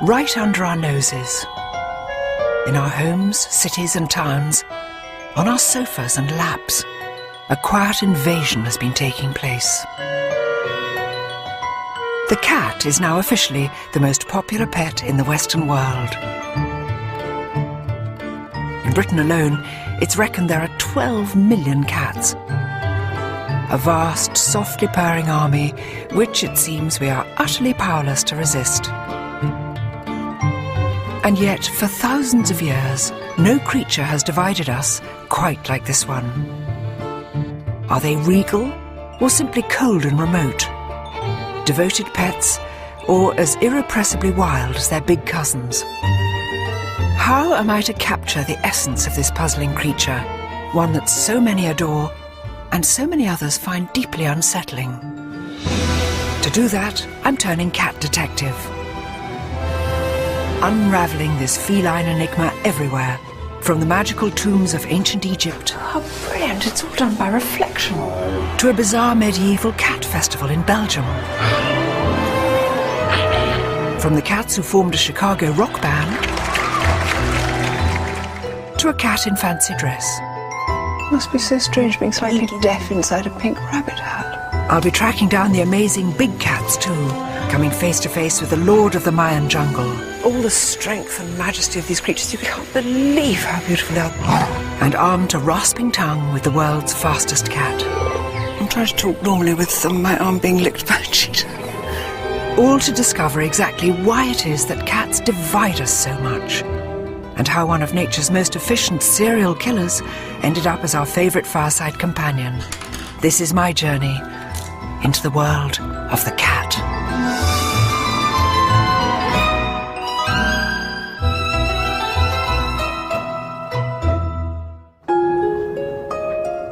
right under our noses. In our homes, cities and towns, on our sofas and laps, a quiet invasion has been taking place. The cat is now officially the most popular pet in the Western world. In Britain alone, it's reckoned there are 12 million cats. A vast, softly purring army, which it seems we are utterly powerless to resist. And yet, for thousands of years, no creature has divided us quite like this one. Are they regal, or simply cold and remote? Devoted pets, or as irrepressibly wild as their big cousins? How am I to capture the essence of this puzzling creature, one that so many adore and so many others find deeply unsettling? To do that, I'm turning cat detective. Unravelling this feline enigma everywhere, from the magical tombs of ancient Egypt. Oh, brilliant, it's all done by reflection. To a bizarre medieval cat festival in Belgium. From the cats who formed a Chicago rock band to a cat in fancy dress. Must be so strange being slightly deaf inside a pink rabbit hat. I'll be tracking down the amazing big cats too, coming face to face with the lord of the Mayan jungle. All the strength and majesty of these creatures, you can't believe how beautiful they are. And armed to rasping tongue with the world's fastest cat. I'm trying to talk normally with my arm being licked by a cheetah. All to discover exactly why it is that cats divide us so much, and how one of nature's most efficient serial killers ended up as our favourite fireside companion. This is my journey into the world of the cat.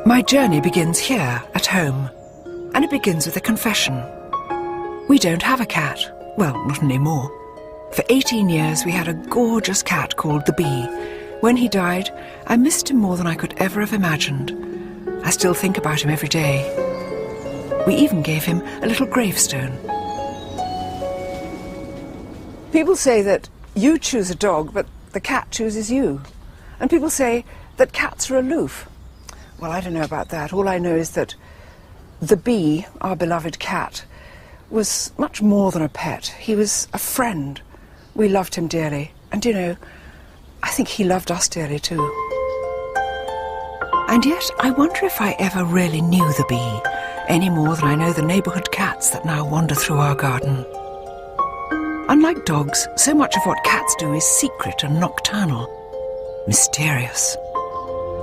My journey begins here, at home, and it begins with a confession. We don't have a cat. Well, not anymore. For 18 years we had a gorgeous cat called the Bee. When he died, I missed him more than I could ever have imagined. I still think about him every day. We even gave him a little gravestone. People say that you choose a dog, but the cat chooses you. And people say that cats are aloof. Well, I don't know about that. All I know is that the Bee, our beloved cat, was much more than a pet. He was a friend. We loved him dearly. And, you know, I think he loved us dearly too. And yet, I wonder if I ever really knew the Bee, any more than I know the neighbourhood cats that now wander through our garden. Unlike dogs, so much of what cats do is secret and nocturnal, mysterious.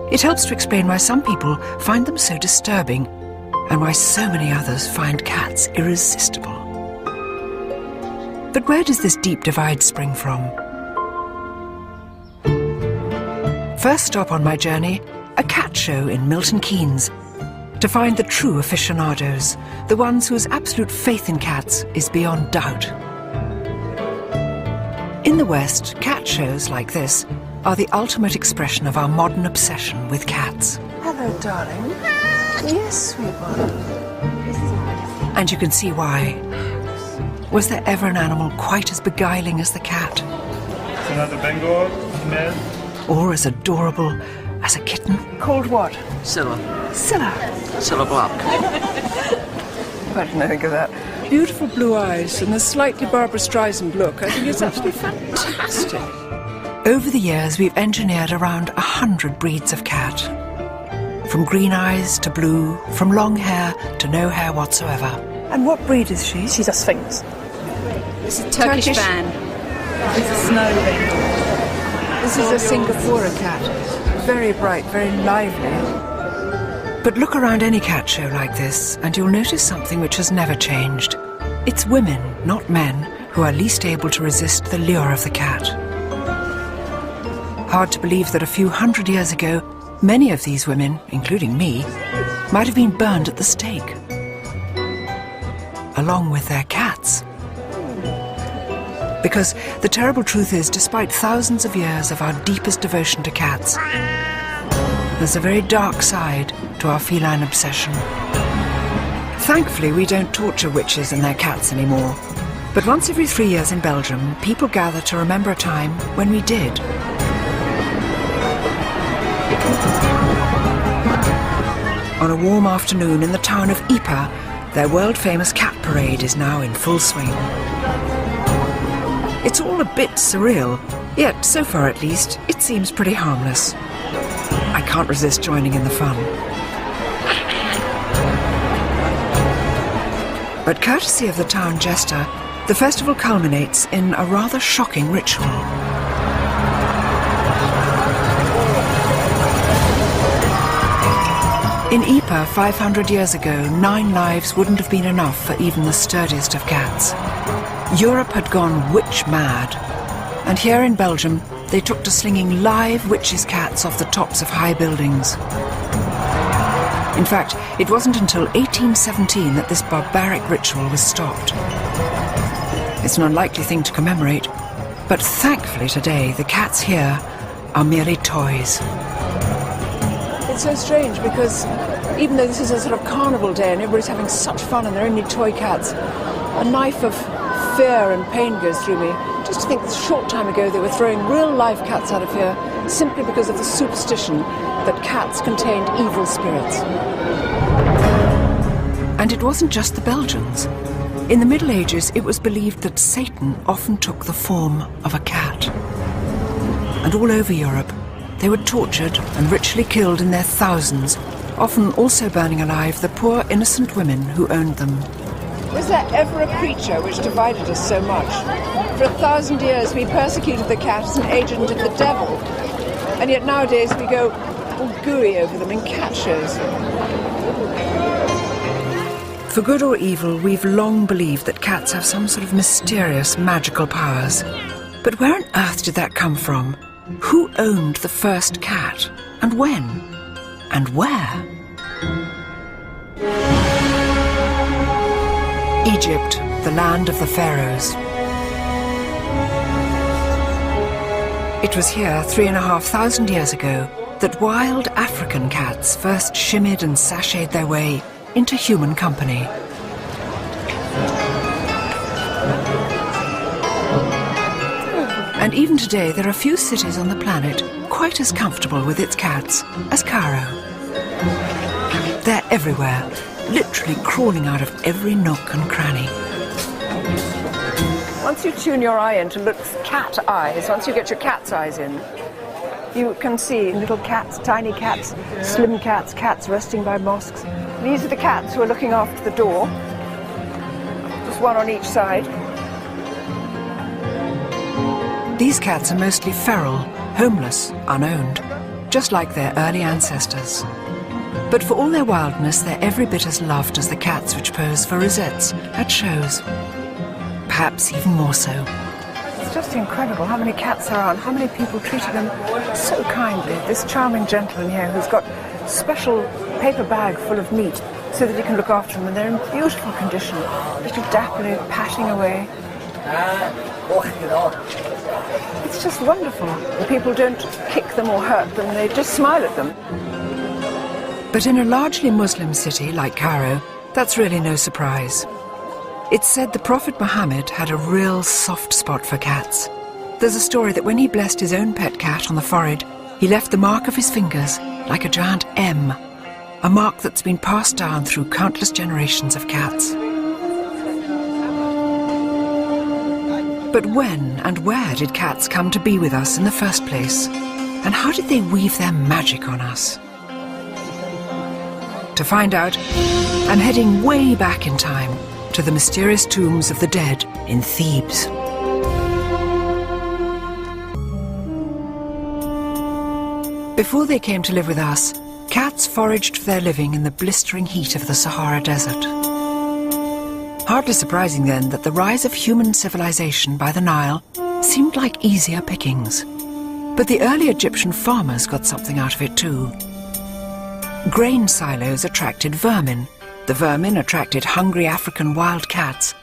It helps to explain why some people find them so disturbing, and why so many others find cats irresistible. But where does this deep divide spring from? First stop on my journey, a cat show in Milton Keynes, to find the true aficionados, the ones whose absolute faith in cats is beyond doubt. In the West, cat shows like this are the ultimate expression of our modern obsession with cats. Hello, darling. Yes, sweet one. And you can see why. Was there ever an animal quite as beguiling as the cat? Another Bengal female. Or as adorable as a kitten? Called what? Scylla. Scylla. Scylla Black. I didn't think of that. Beautiful blue eyes and a slightly Barbara Streisand look. I think it's absolutely fantastic. Over the years, we've engineered around 100 breeds of cat. From green eyes to blue, from long hair to no hair whatsoever. And what breed is she? She's a Sphinx. It's a Turkish van. It's a snow Bengal. This is a Singapore cat. Very bright, very lively. But look around any cat show like this, and you'll notice something which has never changed. It's women, not men, who are least able to resist the lure of the cat. Hard to believe that a few hundred years ago, many of these women, including me, might have been burned at the stake, along with their cats. Because the terrible truth is, despite thousands of years of our deepest devotion to cats, there's a very dark side to our feline obsession. Thankfully, we don't torture witches and their cats anymore. But once every 3 years in Belgium, people gather to remember a time when we did. On a warm afternoon in the town of Ypres, their world-famous cat parade is now in full swing. It's all a bit surreal, yet so far at least, it seems pretty harmless. I can't resist joining in the fun. But courtesy of the town jester, the festival culminates in a rather shocking ritual. In Ypres 500 years ago, 9 lives wouldn't have been enough for even the sturdiest of cats. Europe had gone witch mad, and here in Belgium they took to slinging live witches' cats off the tops of high buildings. In fact, it wasn't until 1817 that this barbaric ritual was stopped. It's an unlikely thing to commemorate, but thankfully today the cats here are merely toys. It's so strange because even though this is a sort of carnival day and everybody's having such fun and they're only toy cats, a knife of fear and pain goes through me. Just to think that a short time ago they were throwing real live cats out of here simply because of the superstition that cats contained evil spirits. And it wasn't just the Belgians. In the Middle Ages, it was believed that Satan often took the form of a cat. And all over Europe, they were tortured and ritually killed in their thousands, often also burning alive the poor innocent women who owned them. Was there ever a creature which divided us so much? For 1,000 years we persecuted the cat as an agent of the devil, and yet nowadays we go all gooey over them in cat shows. For good or evil, we've long believed that cats have some sort of mysterious magical powers. But where on earth did that come from? Who owned the first cat? And when? And where? Egypt, the land of the pharaohs. It was here 3,500 years ago that wild African cats first shimmied and sashayed their way into human company. And even today there are few cities on the planet quite as comfortable with its cats as Cairo. They're everywhere, literally crawling out of every nook and cranny. Once you tune your eye in to look cat eyes, once you get your cat's eyes in, you can see little cats, tiny cats, slim cats, cats resting by mosques. These are the cats who are looking after the door, just one on each side. These cats are mostly feral, homeless, unowned, just like their early ancestors. But for all their wildness, they're every bit as loved as the cats which pose for rosettes at shows. Perhaps even more so. It's just incredible how many cats there are and how many people treated them so kindly. This charming gentleman here who's got a special paper bag full of meat so that he can look after them, and they're in beautiful condition, little dapperly patting away. It's just wonderful. The people don't kick them or hurt them, they just smile at them. But in a largely Muslim city like Cairo, that's really no surprise. It's said the Prophet Muhammad had a real soft spot for cats. There's a story that when he blessed his own pet cat on the forehead, he left the mark of his fingers like a giant M, a mark that's been passed down through countless generations of cats. But when and where did cats come to be with us in the first place? And how did they weave their magic on us? To find out, I'm heading way back in time to the mysterious tombs of the dead in Thebes. Before they came to live with us, cats foraged for their living in the blistering heat of the Sahara Desert. Hardly surprising then that the rise of human civilization by the Nile seemed like easier pickings. But the early Egyptian farmers got something out of it too. Grain silos attracted vermin. The vermin attracted hungry African wild cats.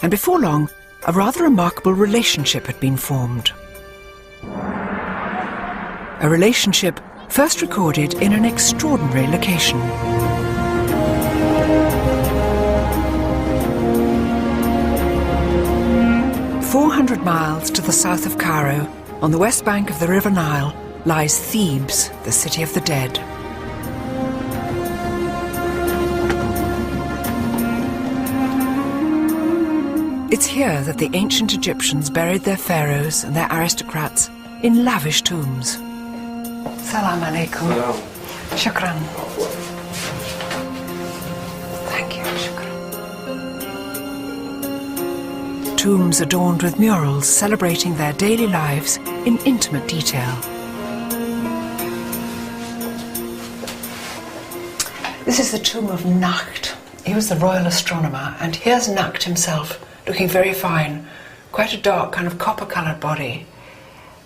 And before long, a rather remarkable relationship had been formed. A relationship first recorded in an extraordinary location. 400 miles to the south of Cairo, on the west bank of the River Nile, lies Thebes, the city of the dead. It's here that the ancient Egyptians buried their pharaohs and their aristocrats in lavish tombs. Salam alaikum. Shukran. Thank you, shukran. Tombs adorned with murals celebrating their daily lives in intimate detail. This is the tomb of Nakht. He was the royal astronomer, and here's Nakht himself, looking very fine, quite a dark kind of copper-coloured body.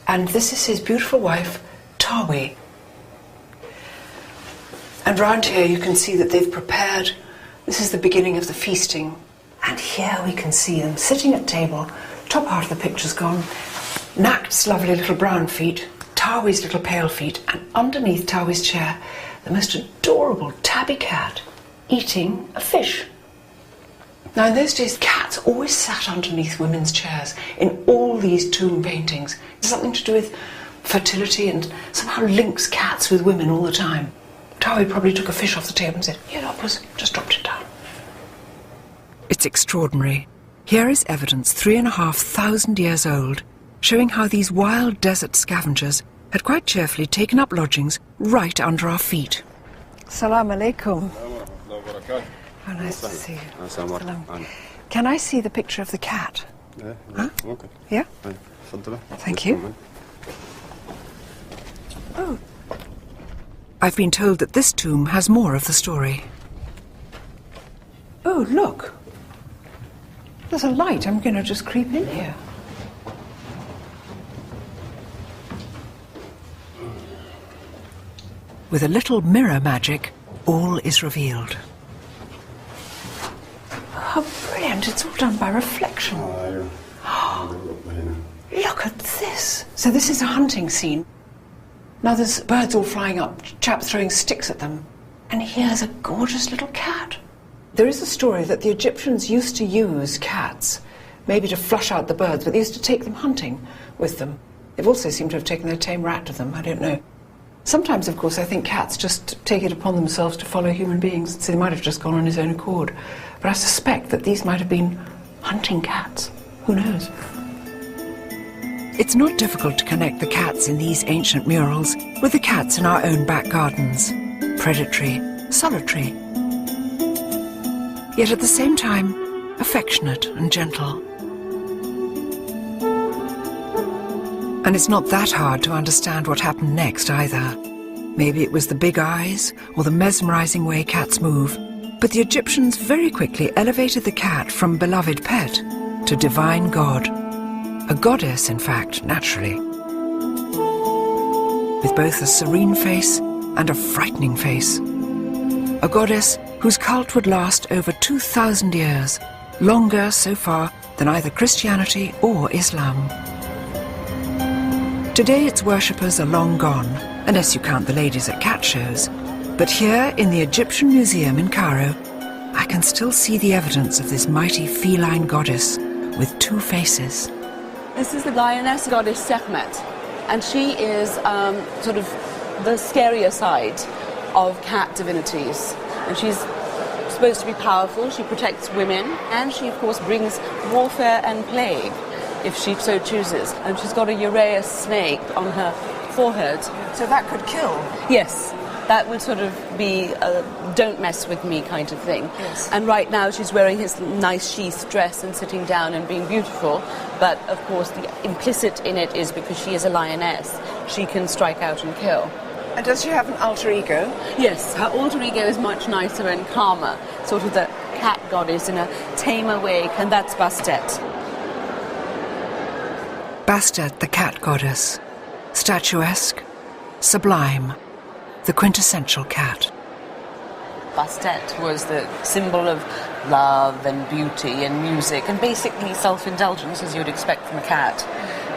And this is his beautiful wife, Tawi. And round here you can see that they've prepared, this is the beginning of the feasting. And here we can see them sitting at table, top half of the picture's gone, Nakht's lovely little brown feet, Tawi's little pale feet, and underneath Tawi's chair, the most adorable tabby cat eating a fish. Now in those days, cats always sat underneath women's chairs in all these tomb paintings. It's something to do with fertility and somehow links cats with women all the time. Tawi probably took a fish off the table and said, "Here, Oppus," just dropped it down. It's extraordinary. Here is evidence 3,500 years old, showing how these wild desert scavengers had quite cheerfully taken up lodgings right under our feet. Salam alaikum. How nice to see you. Salam. Can I see the picture of the cat? Huh? Okay. Yeah? Thank you. Oh. I've been told that this tomb has more of the story. Oh, look. There's a light. I'm going to just creep in here. With a little mirror magic, all is revealed. How brilliant. It's all done by reflection. Look at this. So this is a hunting scene. Now there's birds all flying up, chaps throwing sticks at them. And here's a gorgeous little cat. There is a story that the Egyptians used to use cats, maybe to flush out the birds, but they used to take them hunting with them. They've also seemed to have taken their tame rat with them, I don't know. Sometimes, of course, I think cats just take it upon themselves to follow human beings, so they might have just gone on his own accord. But I suspect that these might have been hunting cats. Who knows? It's not difficult to connect the cats in these ancient murals with the cats in our own back gardens. Predatory, solitary, yet at the same time affectionate and gentle. And it's not that hard to understand what happened next either. Maybe it was the big eyes or the mesmerizing way cats move, but the Egyptians very quickly elevated the cat from beloved pet to divine god. A goddess, in fact, naturally. With both a serene face and a frightening face. A goddess whose cult would last over 2,000 years, longer so far than either Christianity or Islam. Today its worshippers are long gone, unless you count the ladies at cat shows. But here in the Egyptian Museum in Cairo, I can still see the evidence of this mighty feline goddess with two faces. This is the lioness goddess Sekhmet, and she is sort of the scarier side of cat divinities. And she's supposed to be powerful, she protects women, and she of course brings warfare and plague, if she so chooses. And she's got a Uræus snake on her forehead. So that could kill? Yes, that would sort of be a don't mess with me kind of thing. Yes. And right now she's wearing his nice sheath dress and sitting down and being beautiful, but of course the implicit in it is because she is a lioness, she can strike out and kill. And does she have an alter ego? Yes, her alter ego is much nicer and calmer, sort of the cat goddess in a tamer way, and that's Bastet. Bastet, the cat goddess. Statuesque, sublime, the quintessential cat. Bastet was the symbol of love and beauty and music and basically self-indulgence, as you'd expect from a cat.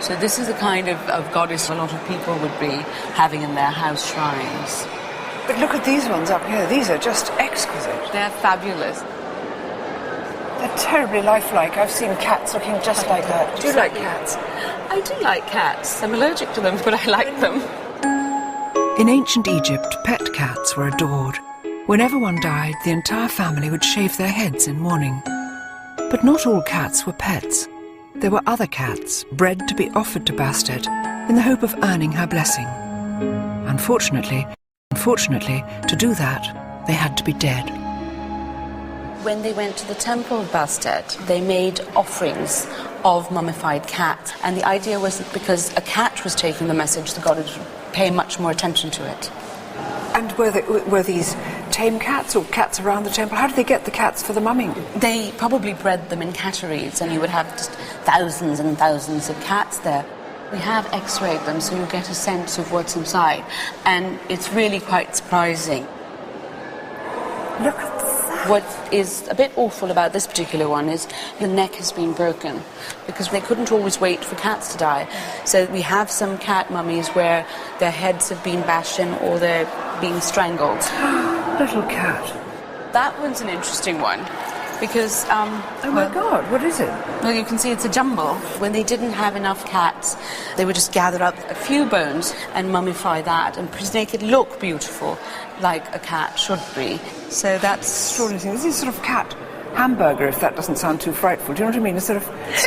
So this is the kind of goddess a lot of people would be having in their house shrines. But look at these ones up here. These are just exquisite. They're fabulous. They're terribly lifelike. I've seen cats looking just like that. Do you like cats? I do like cats. I'm allergic to them, but I like them. In ancient Egypt, pet cats were adored. Whenever one died, the entire family would shave their heads in mourning. But not all cats were pets. There were other cats, bred to be offered to Bastet in the hope of earning her blessing. Unfortunately, to do that, they had to be dead. When they went to the temple of Bastet, they made offerings of mummified cats. And the idea was that because a cat was taking the message, the god would pay much more attention to it. And were these tame cats or cats around the temple? How did they get the cats for the mumming? They probably bred them in catteries, and you would have just thousands and thousands of cats there. We have x-rayed them, so you get a sense of what's inside. And it's really quite surprising. Look at that. What is a bit awful about this particular one is the neck has been broken because they couldn't always wait for cats to die. So we have some cat mummies where their heads have been bashed in or they're being strangled. Little cat. That one's an interesting one because... oh my God, what is it? Well, you can see it's a jumble. When they didn't have enough cats, they would just gather up a few bones and mummify that and make it look beautiful, like a cat should be. So that's... Extraordinary. This is sort of cat hamburger, if that doesn't sound too frightful. Do you know what I mean? It's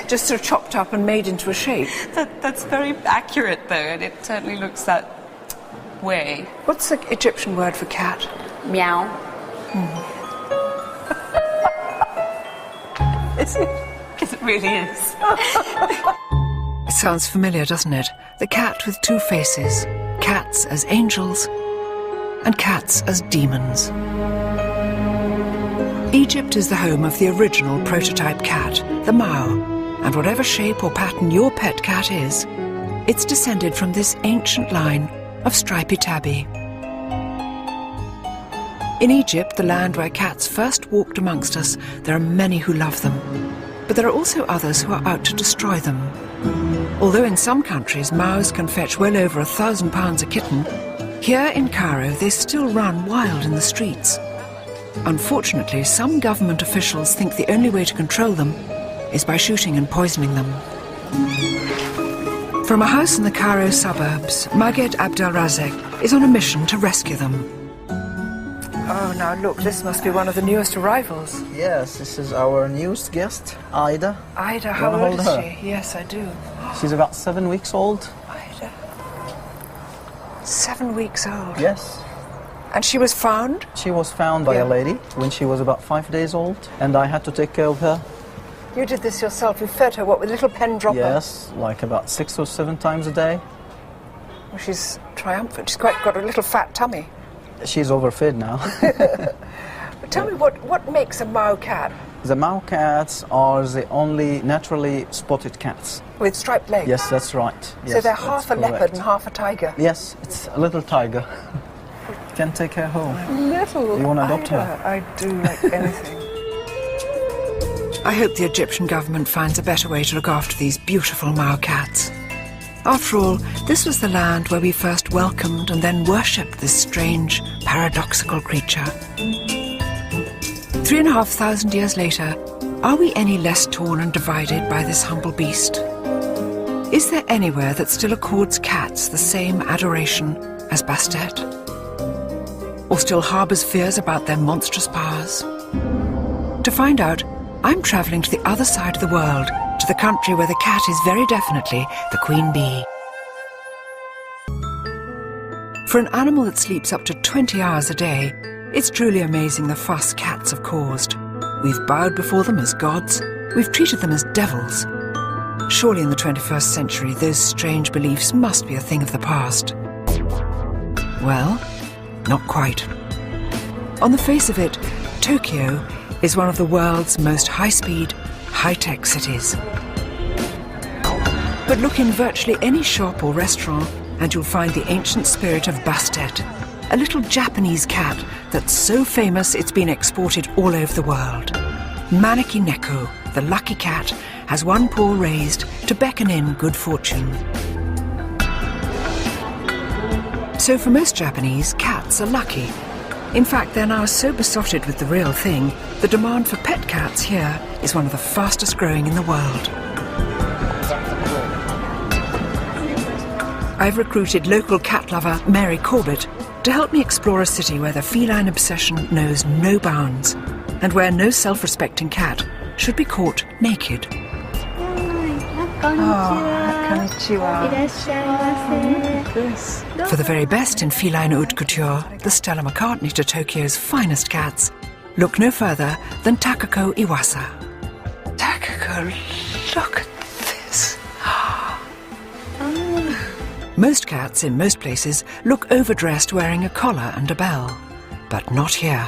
just sort of chopped up and made into a shape. That's very accurate, though, and it certainly looks that way. What's the Egyptian word for cat? Meow. Is it? Because it really is. It sounds familiar, doesn't it? The cat with two faces. Cats as angels and cats as demons. Egypt is the home of the original prototype cat, the Mao, and whatever shape or pattern your pet cat is, it's descended from this ancient line of stripy tabby. In Egypt, the land where cats first walked amongst us, there are many who love them, but there are also others who are out to destroy them. Although in some countries Maos can fetch well over £1,000 a kitten, here in Cairo they still run wild in the streets. Unfortunately, some government officials think the only way to control them is by shooting and poisoning them. From a house in the Cairo suburbs, Maged Abdelrazek is on a mission to rescue them. Oh, now look, this must be one of the newest arrivals. Yes, this is our newest guest, Ida. Ida, You how wanna old hold is her? she? Yes, I do. She's about 7 weeks old. Ida. 7 weeks old. Yes. And she was found? She was found by Yeah. a lady when she was about 5 days old, and I had to take care of her. You did this yourself. You fed her, what, with a little pen dropper? Yes, like about 6 or 7 times a day. Well, she's triumphant. She's quite got a little fat tummy. She's overfed now. But tell me, what makes a Mao cat The Mao cats are the only naturally spotted cats. with striped legs? Yes, that's right. So Yes, they're that's half a correct. leopard and half a tiger. Yes, it's a little tiger. Can take her home. Little. You wanna adopt her? Ida, I do like anything. I hope the Egyptian government finds a better way to look after these beautiful Mao cats. After all, this was the land where we first welcomed and then worshipped this strange, paradoxical creature. 3,500 years later, are we any less torn and divided by this humble beast? Is there anywhere that still accords cats the same adoration as Bastet? Or still harbours fears about their monstrous powers? To find out, I'm travelling to the other side of the world, to the country where the cat is very definitely the queen bee. For an animal that sleeps up to 20 hours a day, it's truly amazing the fuss cats have caused. We've bowed before them as gods, we've treated them as devils. Surely in the 21st century, those strange beliefs must be a thing of the past. Well, not quite. On the face of it, Tokyo is one of the world's most high-speed, high-tech cities. But look in virtually any shop or restaurant and you'll find the ancient spirit of Bastet, a little Japanese cat that's so famous it's been exported all over the world. Maneki Neko, the lucky cat, has one paw raised to beckon in good fortune. So for most Japanese, cats are lucky. In fact, they're now so besotted with the real thing, the demand for pet cats here is one of the fastest growing in the world. I've recruited local cat lover Mary Corbett to help me explore a city where the feline obsession knows no bounds and where no self-respecting cat should be caught naked. For the very best in feline haute couture, the Stella McCartney to Tokyo's finest cats, look no further than Takako Iwasa. Takako, look at this. Most cats in most places look overdressed wearing a collar and a bell, but not here.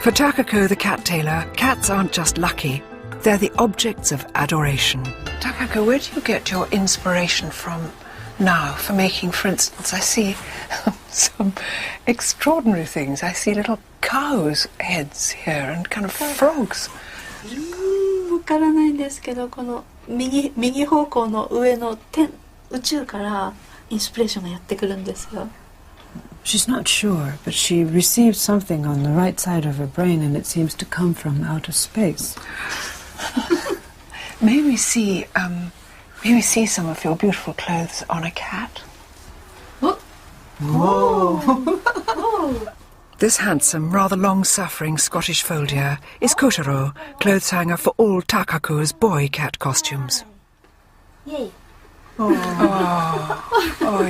For Takako the cat tailor, cats aren't just lucky, they're the objects of adoration. Takako, where do you get your inspiration from now for making, for instance, I see some extraordinary things. I see little cows' heads here and kind of frogs. わからないんですけど、この右方向の上の宇宙からインスピレーションがやってくるんですよ。 She's not sure, but she received something on the right side of her brain and it seems to come from outer space. May we see some of your beautiful clothes on a cat? Whoa! This handsome, rather long-suffering Scottish foldier is Kotaro, clothes hanger for all Takako's boy cat costumes. Yay! Oh,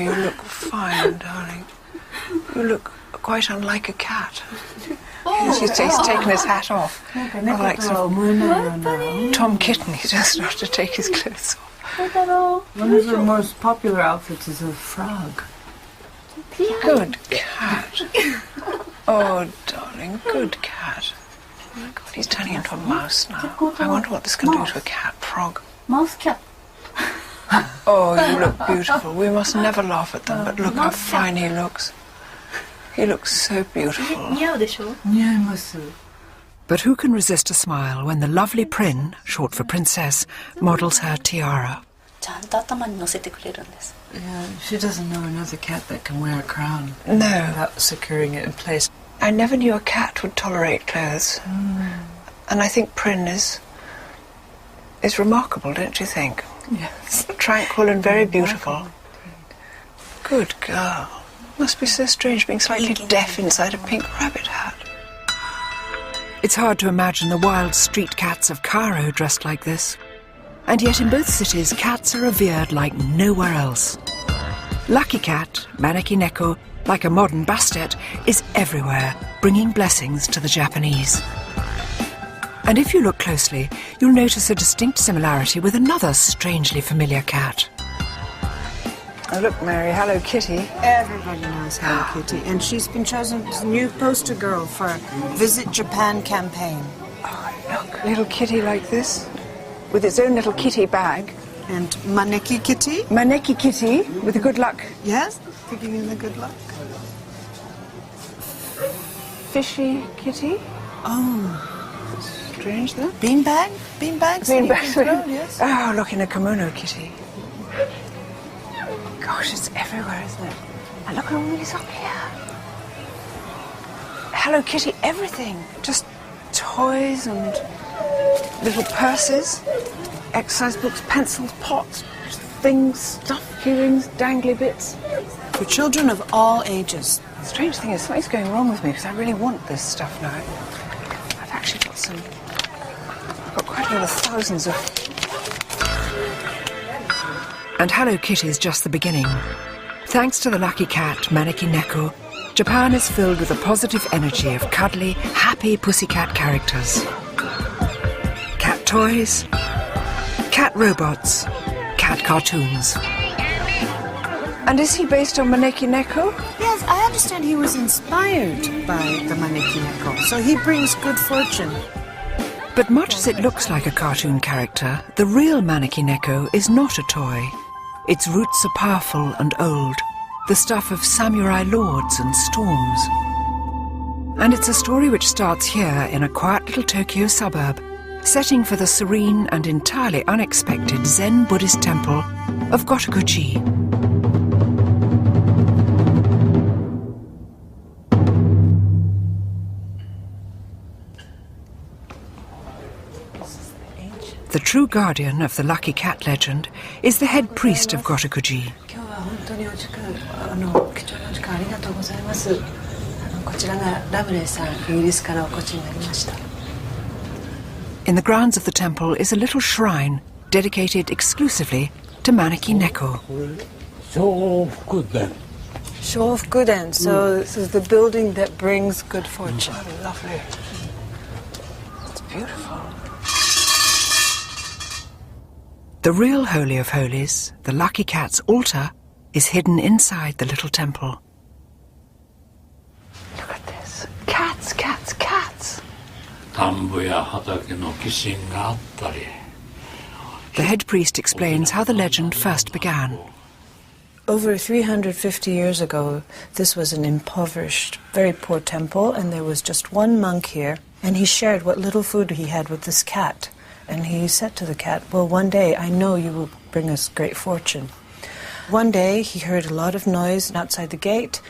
you look fine, darling. You look quite unlike a cat. He's taken his hat off. Like Tom Kitten, he doesn't have to take his clothes off. One of her most popular outfits is a frog. Good cat. Oh, darling, good cat. Oh my God, he's turning into a mouse now. I wonder what this can do to a cat. Frog. Mouse cat. Oh, you look beautiful. We must never laugh at them, but look how fine he looks. He looks so beautiful. But who can resist a smile when the lovely Prin, short for princess, models her tiara? Yeah, she doesn't know another cat that can wear a crown. No. Without securing it in place. I never knew a cat would tolerate clothes. And I think Prin is remarkable, don't you think? Yes. Tranquil and very beautiful. Good girl. Must be so strange being slightly deaf inside a pink rabbit hat. It's hard to imagine the wild street cats of Cairo dressed like this. And yet in both cities, cats are revered like nowhere else. Lucky Cat, Maneki Neko, like a modern Bastet, is everywhere, bringing blessings to the Japanese. And if you look closely, you'll notice a distinct similarity with another strangely familiar cat. Oh, look, Mary, Hello Kitty. Everybody knows Hello Kitty, and she's been chosen as new poster girl for Visit Japan campaign. Oh, look, little kitty like this, with its own little kitty bag. And Maneki Kitty? Maneki Kitty, with the good luck. Yes, giving you the good luck. Fishy Kitty. Oh, Strange, though. beanbag? Beanbags? Beanbag. Yes. Oh, look, in a kimono kitty. Gosh, it's everywhere, isn't it? And look at all these up here. Hello Kitty, everything. Just toys and little purses, exercise books, pencils, pots, things, stuff, earrings, dangly bits. For children of all ages. The strange thing is, something's going wrong with me because I really want this stuff now. I've actually got I've got quite a lot of thousands of... And Hello Kitty's just the beginning. Thanks to the Lucky Cat, Maneki Neko, Japan is filled with the positive energy of cuddly, happy pussycat characters. Cat toys, cat robots, cat cartoons. And is he based on Maneki Neko? Yes, I understand he was inspired by the Maneki Neko, so he brings good fortune. But much as it looks like a cartoon character, the real Maneki Neko is not a toy. Its roots are powerful and old, the stuff of samurai lords and storms. And it's a story which starts here in a quiet little Tokyo suburb, setting for the serene and entirely unexpected Zen Buddhist temple of Gotokuji. The true guardian of the lucky cat legend is the head priest of Gotokuji. 今日は本当にお時間貴重なお時間ありがとうございます。こちらがラブレーさん、イギリスからお越しになりました。 In the grounds of the temple is a little shrine dedicated exclusively to Maneki Neko. 笑福殿. So this is the building that brings good fortune. Oh, lovely. It's beautiful. The real Holy of Holies, the Lucky Cat's altar, is hidden inside the little temple. Look at this. Cats, cats, cats. The head priest explains how the legend first began. Over 350 years ago, this was an impoverished, very poor temple, and there was just one monk here, and he shared what little food he had with this cat. And he said to the cat, well, one day I know you will bring us great fortune. One day he heard a lot of noise outside the gate,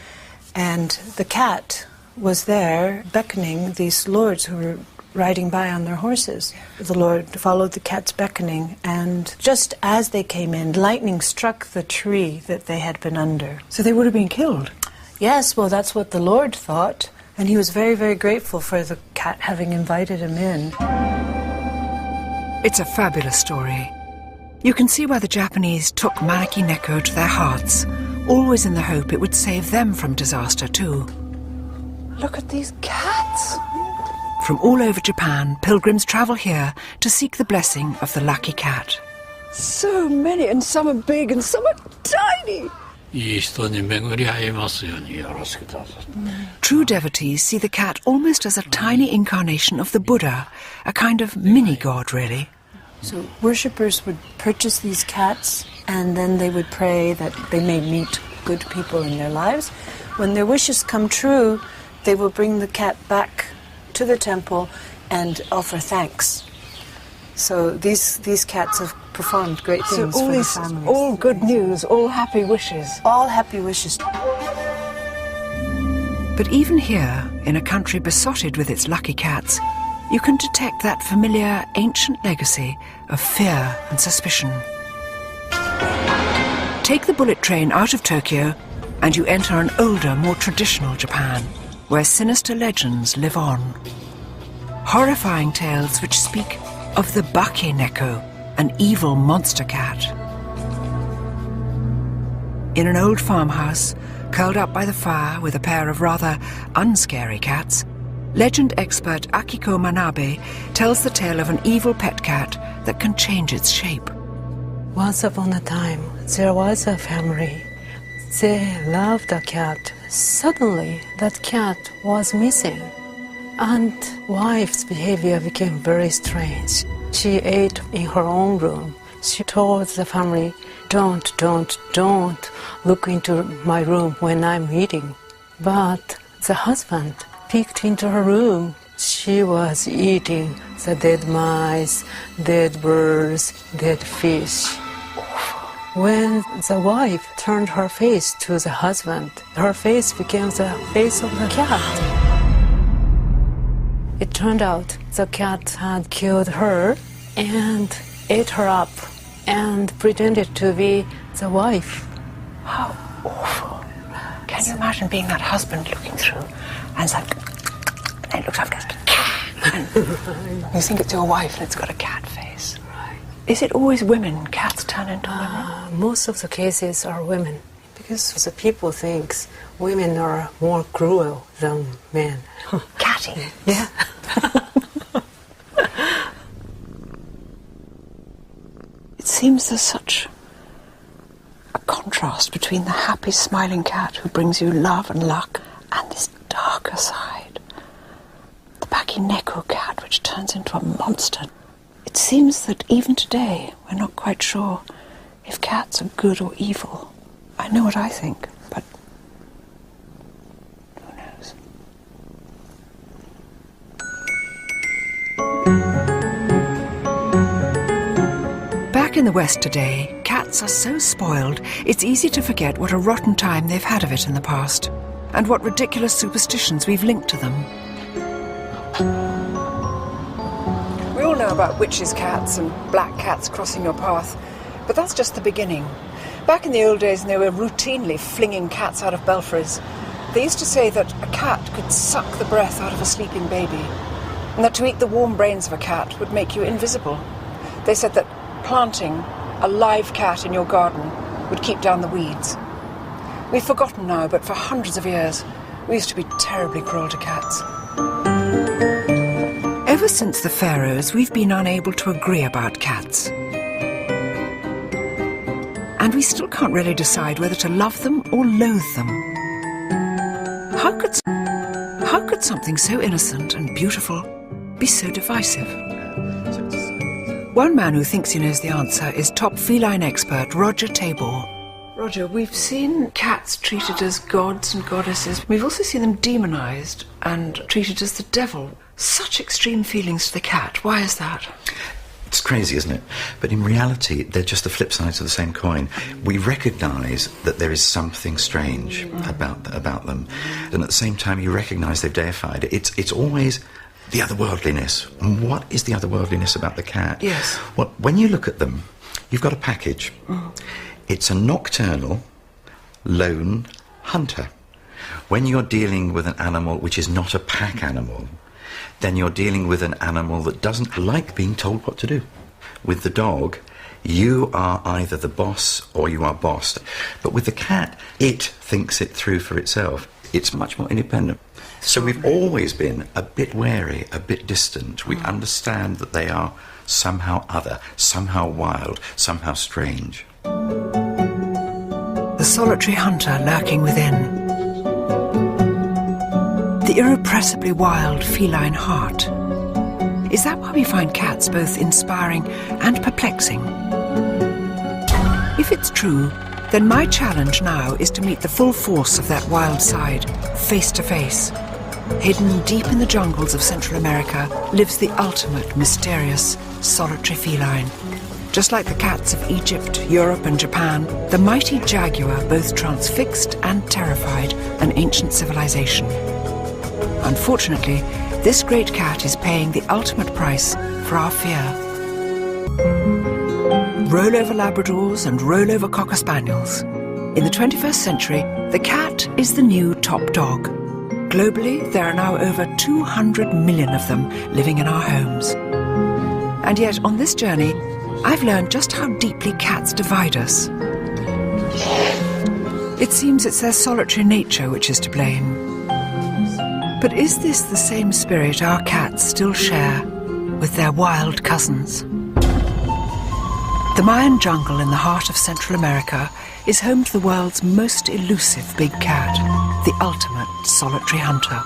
and the cat was there beckoning these lords who were riding by on their horses. The Lord followed the cat's beckoning, and just as they came in, lightning struck the tree that they had been under. So they would have been killed? Yes, well, that's what the Lord thought, and he was very, very grateful for the cat having invited him in. It's a fabulous story. You can see why the Japanese took Maneki Neko to their hearts, always in the hope it would save them from disaster too. Look at these cats. From all over Japan, pilgrims travel here to seek the blessing of the lucky cat. So many, and some are big and some are tiny. True devotees see the cat almost as a tiny incarnation of the Buddha, a kind of mini-god, really. So worshippers would purchase these cats, and then they would pray that they may meet good people in their lives. When their wishes come true, they will bring the cat back to the temple and offer thanks. So these cats have performed great things for the families. All good news, all happy wishes. All happy wishes. But even here, in a country besotted with its lucky cats, you can detect that familiar ancient legacy of fear and suspicion. Take the bullet train out of Tokyo and you enter an older, more traditional Japan, where sinister legends live on. Horrifying tales which speak of the Bake Neko, an evil monster cat. In an old farmhouse, curled up by the fire with a pair of rather unscary cats, legend expert Akiko Manabe tells the tale of an evil pet cat that can change its shape. Once upon a time, there was a family. They loved a cat. Suddenly, that cat was missing, and wife's behavior became very strange. She ate in her own room. She told the family, don't look into my room when I'm eating. But the husband peeked into her room. She was eating the dead mice, dead birds, dead fish. When the wife turned her face to the husband, her face became the face of the cat. It turned out the cat had killed her and ate her up and pretended to be the wife. How awful. Can you imagine being that husband looking through and it's like, and it looks like a cat. And you think it's your wife and it's got a cat face. Right. Is it always women? Cats turn into women? Most of the cases are women, because the people think women are more cruel than men. Catty. Yeah. It seems there's such a contrast between the happy, smiling cat who brings you love and luck and this darker side. The Bake Neko cat, which turns into a monster. It seems that even today, we're not quite sure if cats are good or evil. I know what I think, but who knows? Back in the West today, cats are so spoiled, it's easy to forget what a rotten time they've had of it in the past, and what ridiculous superstitions we've linked to them. We all know know about witches' cats and black cats crossing your path, but that's just the beginning. Back in the old days, when they were routinely flinging cats out of belfries, they used to say that a cat could suck the breath out of a sleeping baby, and that to eat the warm brains of a cat would make you invisible. They said that planting a live cat in your garden would keep down the weeds. We've forgotten now, but for hundreds of years, we used to be terribly cruel to cats. Ever since the pharaohs, we've been unable to agree about cats. And we still can't really decide whether to love them or loathe them. How could something so innocent and beautiful be so divisive? One man who thinks he knows the answer is top feline expert Roger Tabor. Roger, we've seen cats treated as gods and goddesses. We've also seen them demonised and treated as the devil. Such extreme feelings to the cat. Why is that? It's crazy, isn't it? But in reality, they're just the flip sides of the same coin. We recognise that there is something strange about them, and at the same time, you recognise they've deified it. It's always the otherworldliness. And what is the otherworldliness about the cat? Yes. Well, when you look at them, you've got a package. It's a nocturnal, lone hunter. When you're dealing with an animal which is not a pack animal, then you're dealing with an animal that doesn't like being told what to do. With the dog, you are either the boss or you are bossed. But with the cat, it thinks it through for itself. It's much more independent. So we've always been a bit wary, a bit distant. We understand that they are somehow other, somehow wild, somehow strange. The solitary hunter lurking within. The irrepressibly wild feline heart. Is that why we find cats both inspiring and perplexing? If it's true, then my challenge now is to meet the full force of that wild side, face to face. Hidden deep in the jungles of Central America lives the ultimate mysterious, solitary feline. Just like the cats of Egypt, Europe and Japan, the mighty jaguar both transfixed and terrified an ancient civilization. Unfortunately, this great cat is paying the ultimate price for our fear. Rollover Labradors and rollover Cocker Spaniels. In the 21st century, the cat is the new top dog. Globally, there are now over 200 million of them living in our homes. And yet, on this journey, I've learned just how deeply cats divide us. It seems it's their solitary nature which is to blame. But is this the same spirit our cats still share with their wild cousins? The Mayan jungle in the heart of Central America is home to the world's most elusive big cat, the ultimate solitary hunter.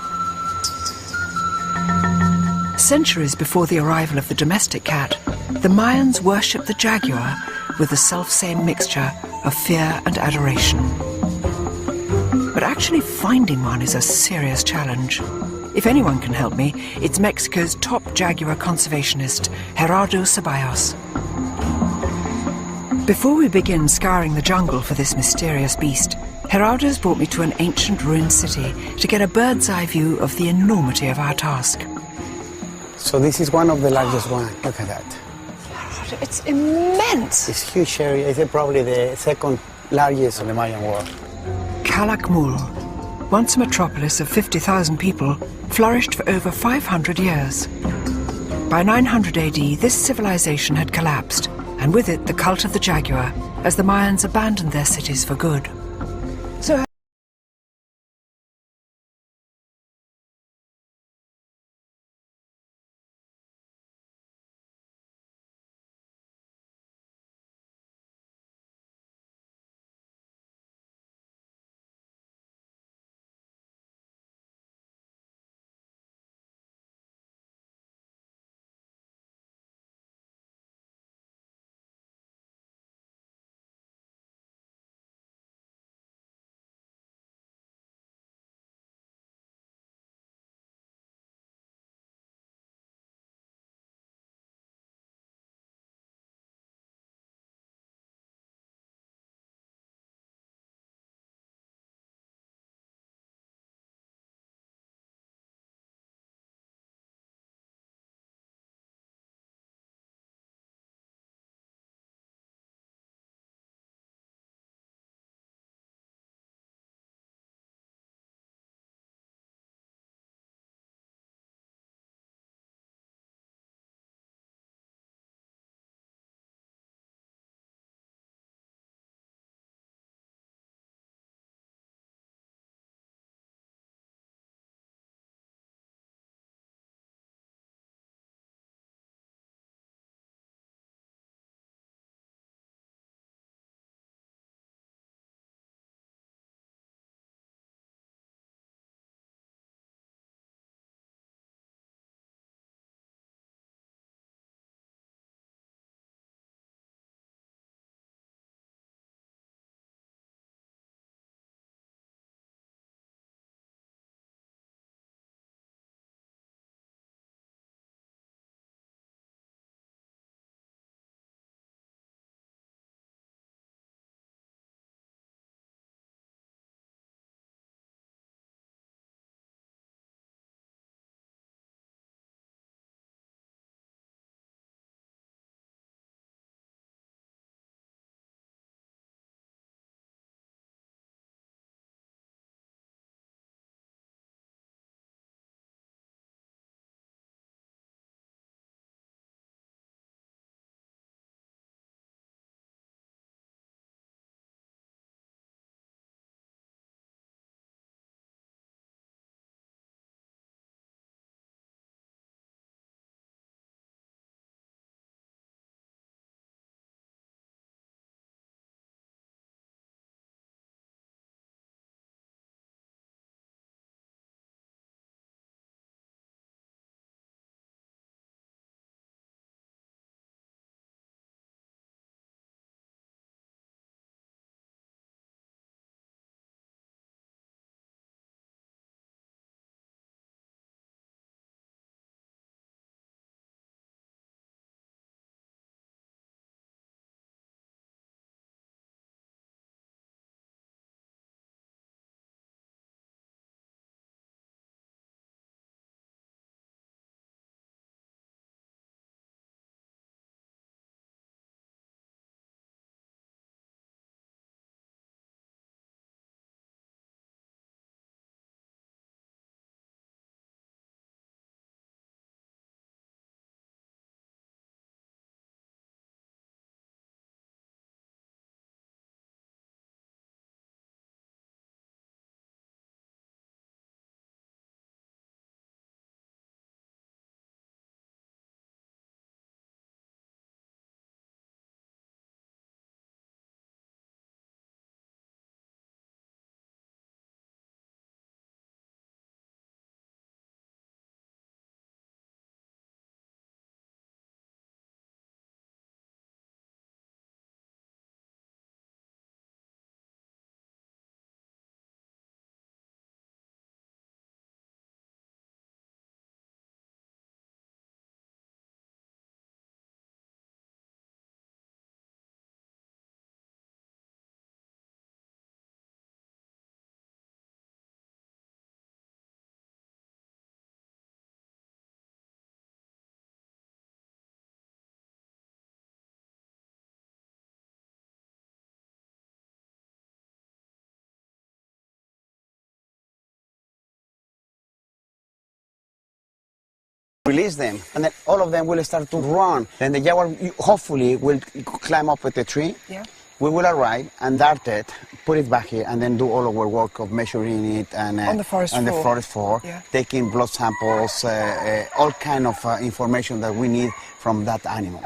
Centuries before the arrival of the domestic cat, the Mayans worshipped the jaguar with the self-same mixture of fear and adoration. But actually finding one is a serious challenge. If anyone can help me, it's Mexico's top jaguar conservationist, Gerardo Ceballos. Before we begin scouring the jungle for this mysterious beast, Gerardo's brought me to an ancient ruined city to get a bird's eye view of the enormity of our task. So this is one of the largest ones. Look at that. It's immense. It's huge area. It's probably the second largest in the Mayan world. Calakmul, once a metropolis of 50,000 people, flourished for over 500 years. By 900 AD, this civilization had collapsed, and with it the cult of the jaguar, as the Mayans abandoned their cities for good. So Release them, and then all of them will start to run. Then the jaguar hopefully will climb up with the tree. Yeah. We will arrive and dart it, put it back here, and then do all our work of measuring it and on the forest floor, yeah. taking blood samples, all kind of information that we need from that animal.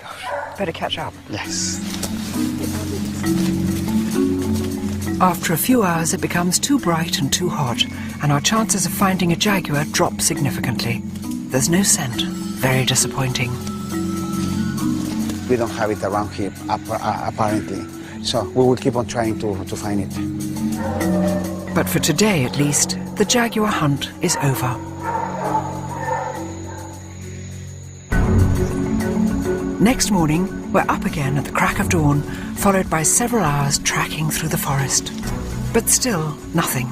Gosh, better catch up. Yes. After a few hours, it becomes too bright and too hot, and our chances of finding a jaguar drop significantly. There's no scent. Very disappointing. We don't have it around here, apparently. So we will keep on trying to find it. But for today, at least, the jaguar hunt is over. Next morning, we're up again at the crack of dawn, followed by several hours tracking through the forest. But still, nothing.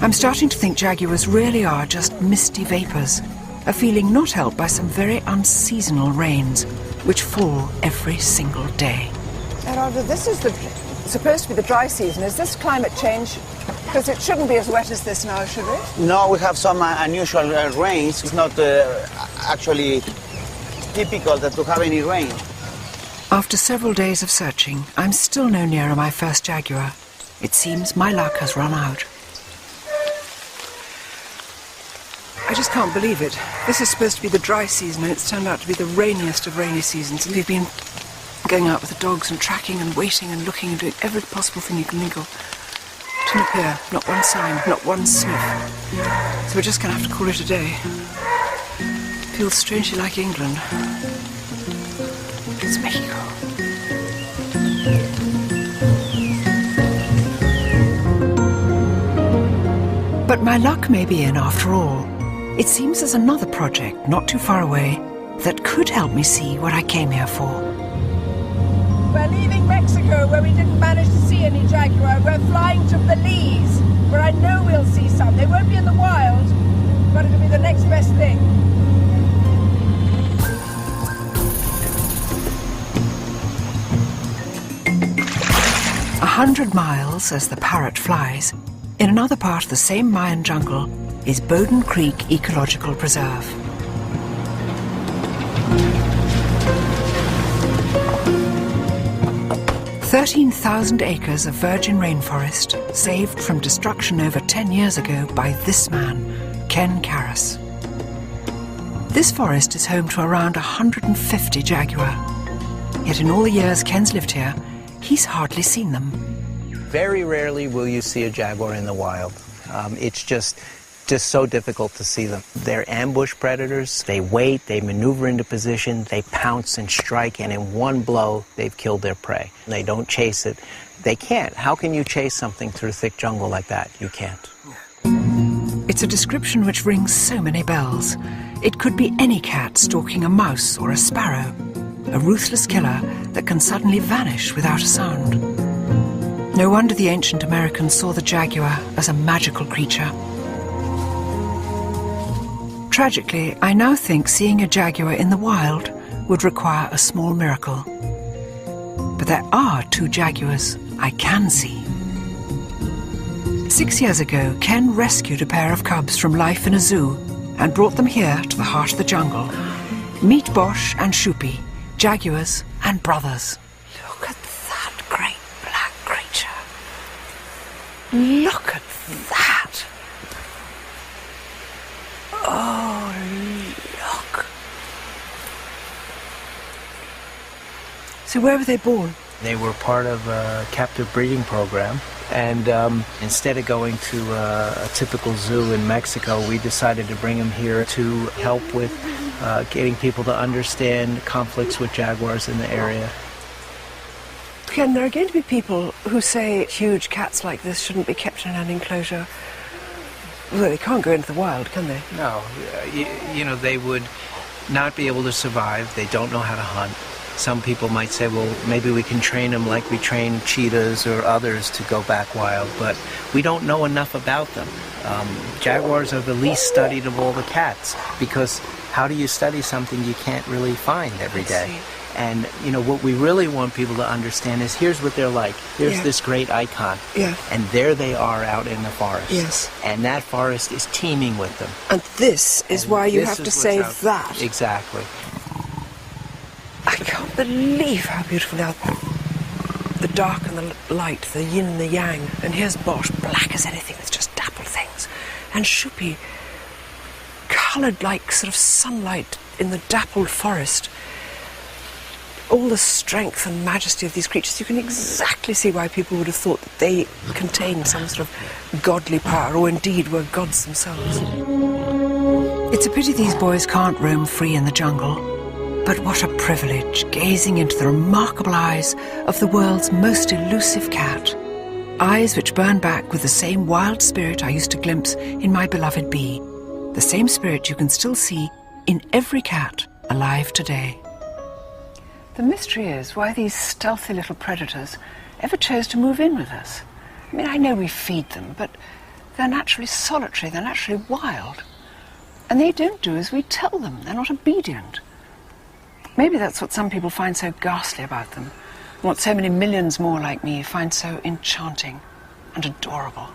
I'm starting to think jaguars really are just misty vapours, a feeling not helped by some very unseasonal rains, which fall every single day. Gerardo, this is supposed to be the dry season. Is this climate change? Because it shouldn't be as wet as this now, should it? No, we have some unusual rains. It's not actually typical to have any rain. After several days of searching, I'm still no nearer my first jaguar. It seems my luck has run out. I just can't believe it. This is supposed to be the dry season, and it's turned out to be the rainiest of rainy seasons. And we've been going out with the dogs and tracking and waiting and looking and doing every possible thing you can think of. Didn't appear. Not one sign, not one sniff. So we're just going to have to call it a day. Feels strangely like England. It's Mexico. But my luck may be in after all. It seems there's another project not too far away that could help me see what I came here for. We're leaving Mexico, where we didn't manage to see any jaguar. We're flying to Belize, where I know we'll see some. They won't be in the wild, but it'll be the next best thing. A 100 miles as the parrot flies, in another part of the same Mayan jungle, is Bowden Creek Ecological Preserve. "13,000 acres of virgin rainforest saved from destruction over 10 years ago by this man, Ken Karras. This forest is home to around 150 jaguar. Yet in all the years Ken's lived here, he's hardly seen them. Very rarely will you see a jaguar in the wild. It's just so difficult to see them. They're ambush predators. They wait, they maneuver into position, they pounce and strike, and in one blow, they've killed their prey. They don't chase it. They can't. How can you chase something through thick jungle like that? You can't. It's a description which rings so many bells. It could be any cat stalking a mouse or a sparrow, a ruthless killer that can suddenly vanish without a sound. No wonder the ancient Americans saw the jaguar as a magical creature. Tragically, I now think seeing a jaguar in the wild would require a small miracle. But there are 2 jaguars I can see. 6 years ago, Ken rescued a pair of cubs from life in a zoo and brought them here to the heart of the jungle. Meet Bosch and Shupi, jaguars and brothers. Look at that great black creature. Look at that. Oh, look. So where were they born? They were part of a captive breeding program, and instead of going to a typical zoo in Mexico, we decided to bring them here to help with getting people to understand conflicts with jaguars in the area. Ken, there are going to be people who say huge cats like this shouldn't be kept in an enclosure. Well, they can't go into the wild, can they? No, you know, they would not be able to survive. They don't know how to hunt. Some people might say, well, maybe we can train them like we train cheetahs or others to go back wild, but we don't know enough about them. Jaguars are the least studied of all the cats, because how do you study something you can't really find every day? And, you know, what we really want people to understand is here's what they're like. Here's this great icon. Yeah. And there they are out in the forest. Yes. And that forest is teeming with them. And this is why you have to save that. Exactly. I can't believe how beautiful they are. The dark and the light, the yin and the yang. And here's Bosch, black as anything, with just dappled things. And Shupi, coloured like sort of sunlight in the dappled forest. All the strength and majesty of these creatures, you can exactly see why people would have thought that they contained some sort of godly power, or indeed were gods themselves. It's a pity these boys can't roam free in the jungle. But what a privilege, gazing into the remarkable eyes of the world's most elusive cat. Eyes which burn back with the same wild spirit I used to glimpse in my beloved bee. The same spirit you can still see in every cat alive today. The mystery is why these stealthy little predators ever chose to move in with us. I mean, I know we feed them, but they're naturally solitary, they're naturally wild. And they don't do as we tell them, they're not obedient. Maybe that's what some people find so ghastly about them, and what so many millions more like me find so enchanting and adorable.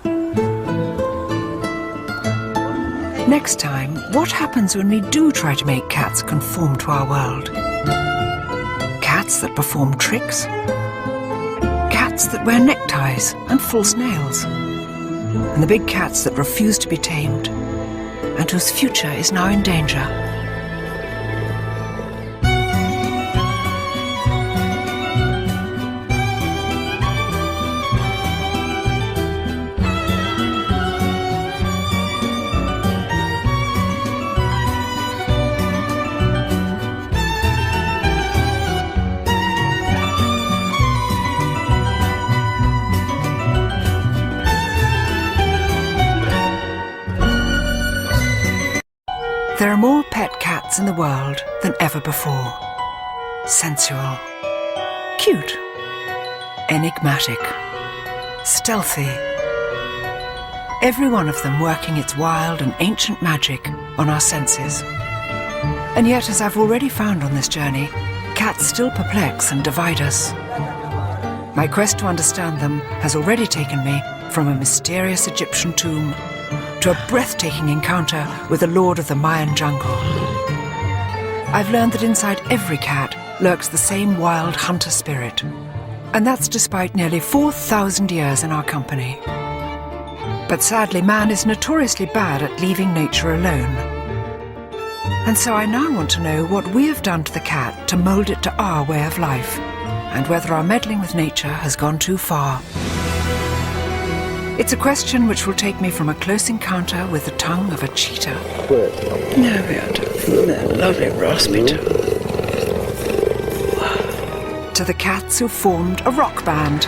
Next time, what happens when we do try to make cats conform to our world? Cats that perform tricks? Cats that wear neckties and false nails? And the big cats that refuse to be tamed, and whose future is now in danger? There are more pet cats in the world than ever before. Sensual, cute, enigmatic, stealthy. Every one of them working its wild and ancient magic on our senses. And yet, as I've already found on this journey, cats still perplex and divide us. My quest to understand them has already taken me from a mysterious Egyptian tomb to a breathtaking encounter with the lord of the Mayan jungle. I've learned that inside every cat lurks the same wild hunter spirit, and that's despite nearly 4,000 years in our company. But sadly, man is notoriously bad at leaving nature alone. And so I now want to know what we have done to the cat to mould it to our way of life, and whether our meddling with nature has gone too far. It's a question which will take me from a close encounter with the tongue of a cheetah. No, we are that lovely raspy tone. To the cats who formed a rock band.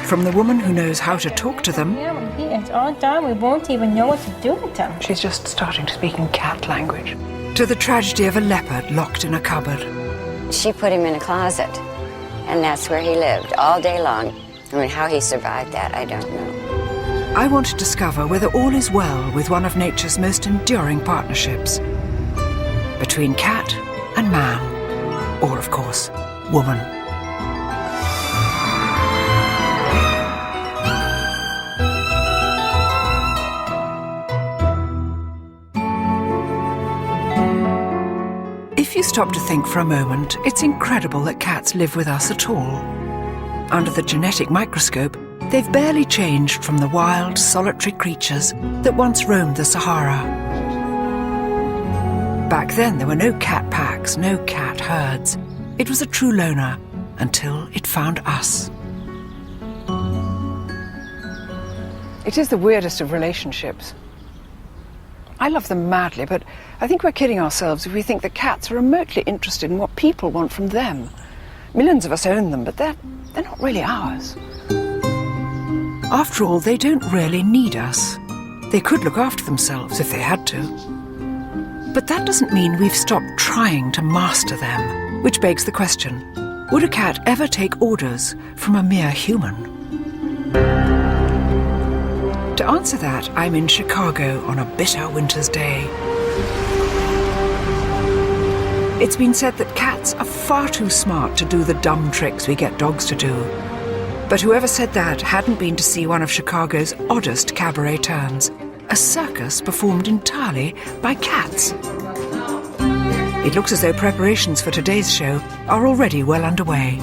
From the woman who knows how to talk to them. Yeah, when he is all done, we won't even know what to do with them. She's just starting to speak in cat language. To the tragedy of a leopard locked in a cupboard. She put him in a closet, and that's where he lived all day long. I mean, how he survived that, I don't know. I want to discover whether all is well with one of nature's most enduring partnerships. Between cat and man, or of course, woman. If you stop to think for a moment, it's incredible that cats live with us at all. Under the genetic microscope, they've barely changed from the wild, solitary creatures that once roamed the Sahara. Back then, there were no cat packs, no cat herds. It was a true loner until it found us. It is the weirdest of relationships. I love them madly, but I think we're kidding ourselves if we think that cats are remotely interested in what people want from them. Millions of us own them, but they're not really ours. After all, they don't really need us. They could look after themselves if they had to. But that doesn't mean we've stopped trying to master them, which begs the question, would a cat ever take orders from a mere human? To answer that, I'm in Chicago on a bitter winter's day. It's been said that cats are far too smart to do the dumb tricks we get dogs to do. But whoever said that hadn't been to see one of Chicago's oddest cabaret turns, a circus performed entirely by cats. It looks as though preparations for today's show are already well underway.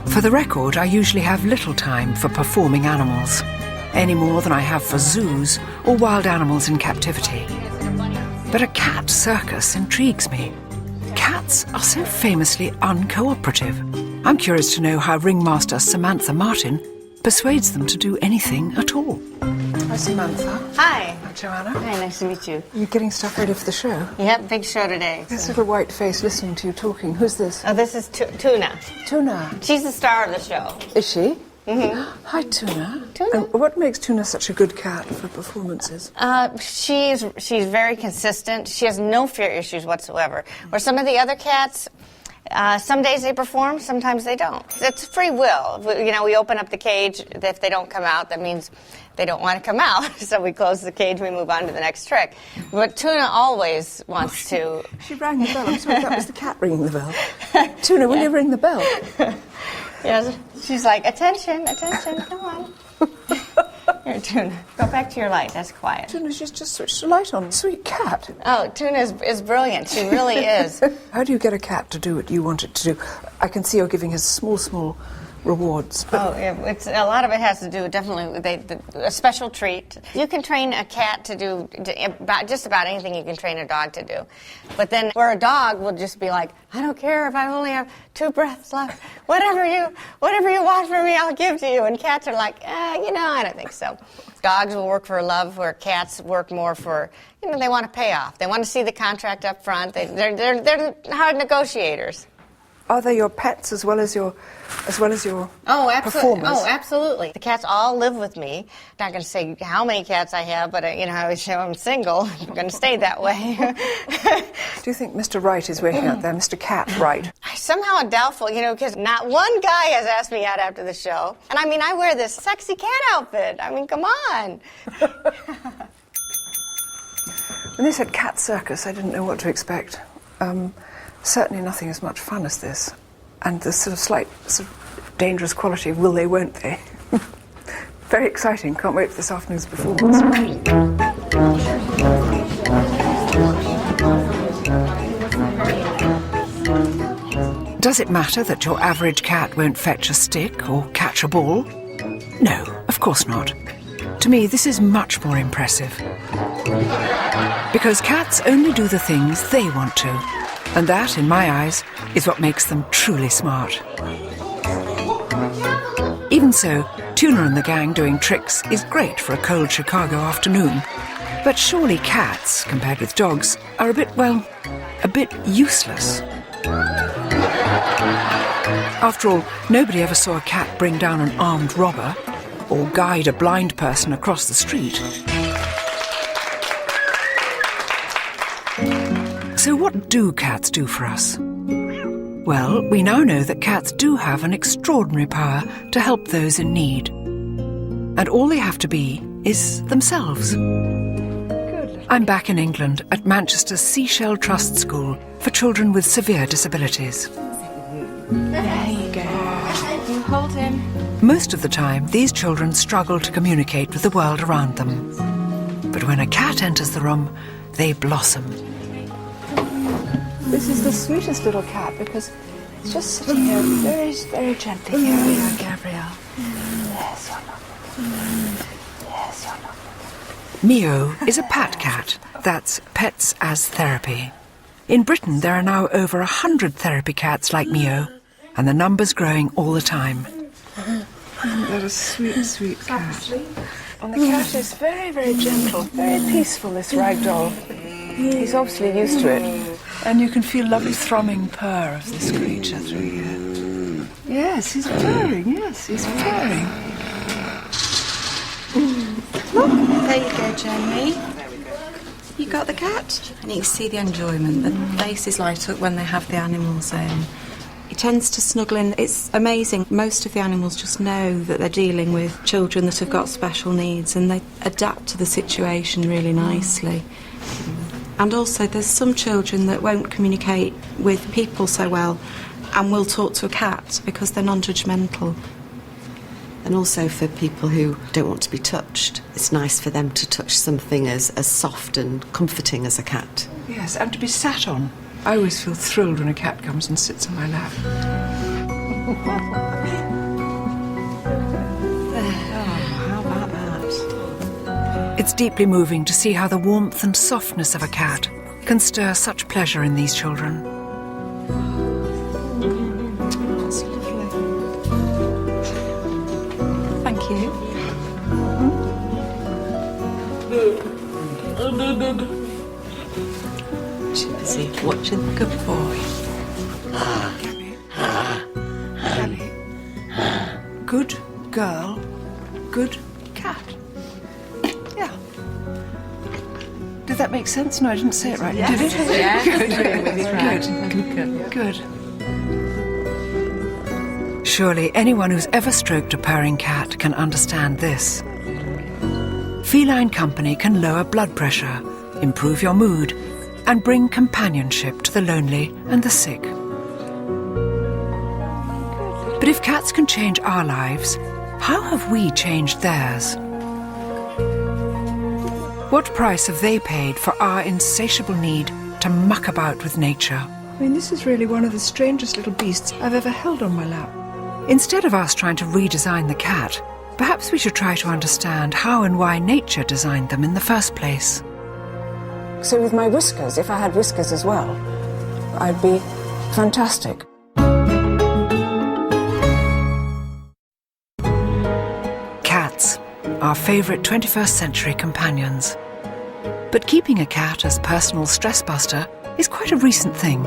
For the record, I usually have little time for performing animals, any more than I have for zoos or wild animals in captivity. But a cat circus intrigues me. Cats are so famously uncooperative. I'm curious to know how ringmaster Samantha Martin persuades them to do anything at all. Hi, Samantha. Hi. Hi, Joanna. Hi, nice to meet you. You're getting stuff ready for the show? Yep, big show today. This little white face listening to you talking. Who's this? Oh, this is Tuna. Tuna. She's the star of the show. Is she? Mm-hmm. Hi, Tuna. Tuna. And what makes Tuna such a good cat for performances? She's very consistent. She has no fear issues whatsoever. Where some of the other cats, some days they perform, sometimes they don't. It's free will. We open up the cage. If they don't come out, that means they don't want to come out. So we close the cage, we move on to the next trick. But Tuna always wants to... She rang the bell. I'm sorry, that was the cat ringing the bell. Tuna, will you ring the bell? Yes. She's like, attention, attention, come on. Here, Tuna, go back to your light. That's quiet. Tuna's just switched the light on. Sweet cat. Oh, Tuna is brilliant. She really is. How do you get a cat to do what you want it to do? I can see you're giving her small rewards. But it's a lot of it has to do definitely with a special treat. You can train a cat to do just about anything you can train a dog to do. But then where a dog will just be like, I don't care if I only have 2 breaths left. Whatever you want from me, I'll give to you. And cats are like, I don't think so. Dogs will work for love, where cats work more for, they want to pay off. They want to see the contract up front. They're hard negotiators. Are they your pets as well as your performers? Oh, absolutely. The cats all live with me. Not going to say how many cats I have, but I always say I'm single. I'm going to stay that way. Do you think Mr. Wright is waiting out there, Mr. Cat Wright? Somehow doubtful, because not one guy has asked me out after the show. And I wear this sexy cat outfit. Come on. When they said cat circus, I didn't know what to expect. Certainly nothing as much fun as this. And the slight dangerous quality of will they, won't they. Very exciting. Can't wait for this afternoon's performance. Does it matter that your average cat won't fetch a stick or catch a ball? No, of course not. To me, this is much more impressive. Because cats only do the things they want to. And that, in my eyes, is what makes them truly smart. Even so, Tuna and the gang doing tricks is great for a cold Chicago afternoon. But surely cats, compared with dogs, are a bit useless. After all, nobody ever saw a cat bring down an armed robber or guide a blind person across the street. So what do cats do for us? Well, we now know that cats do have an extraordinary power to help those in need. And all they have to be is themselves. I'm back in England at Manchester's Seashell Trust School for children with severe disabilities. There you go. You hold him. Most of the time, these children struggle to communicate with the world around them. But when a cat enters the room, they blossom. This is the sweetest little cat because it's just sitting here very, very gently. Here we are, Gabrielle. Yes, you're lovely. Yes, you're lovely. Mio is a pat cat. That's Pets as Therapy. In Britain, there are now over 100 therapy cats like Mio, and the number's growing all the time. That is sweet, sweet cat. And the cat is very, very gentle, very peaceful, this ragdoll. He's obviously used to it. And you can feel lovely thrumming purr of this creature through here. Yes, he's purring, yes, he's purring. There you go, Jenny. You got the cat? And you can see the enjoyment. The faces light up when they have the animals in. He tends to snuggle in. It's amazing. Most of the animals just know that they're dealing with children that have got special needs, and they adapt to the situation really nicely. And also there's some children that won't communicate with people so well and will talk to a cat because they're non-judgmental. And also for people who don't want to be touched, it's nice for them to touch something as soft and comforting as a cat. Yes, and to be sat on. I always feel thrilled when a cat comes and sits on my lap. How about that? It's deeply moving to see how the warmth and softness of a cat can stir such pleasure in these children. That's lovely. Thank you. She's busy watching the good boy. Good girl, good cat. Yeah. Did that make sense? No, I didn't say it right. Yes. Did it? Yes. Good. Surely anyone who's ever stroked a purring cat can understand this. Feline company can lower blood pressure, improve your mood, and bring companionship to the lonely and the sick. But if cats can change our lives, how have we changed theirs? What price have they paid for our insatiable need to muck about with nature? I mean, this is really one of the strangest little beasts I've ever held on my lap. Instead of us trying to redesign the cat, perhaps we should try to understand how and why nature designed them in the first place. So with my whiskers, if I had whiskers as well, I'd be fantastic. Cats, our favourite 21st century companions. But keeping a cat as personal stress buster is quite a recent thing.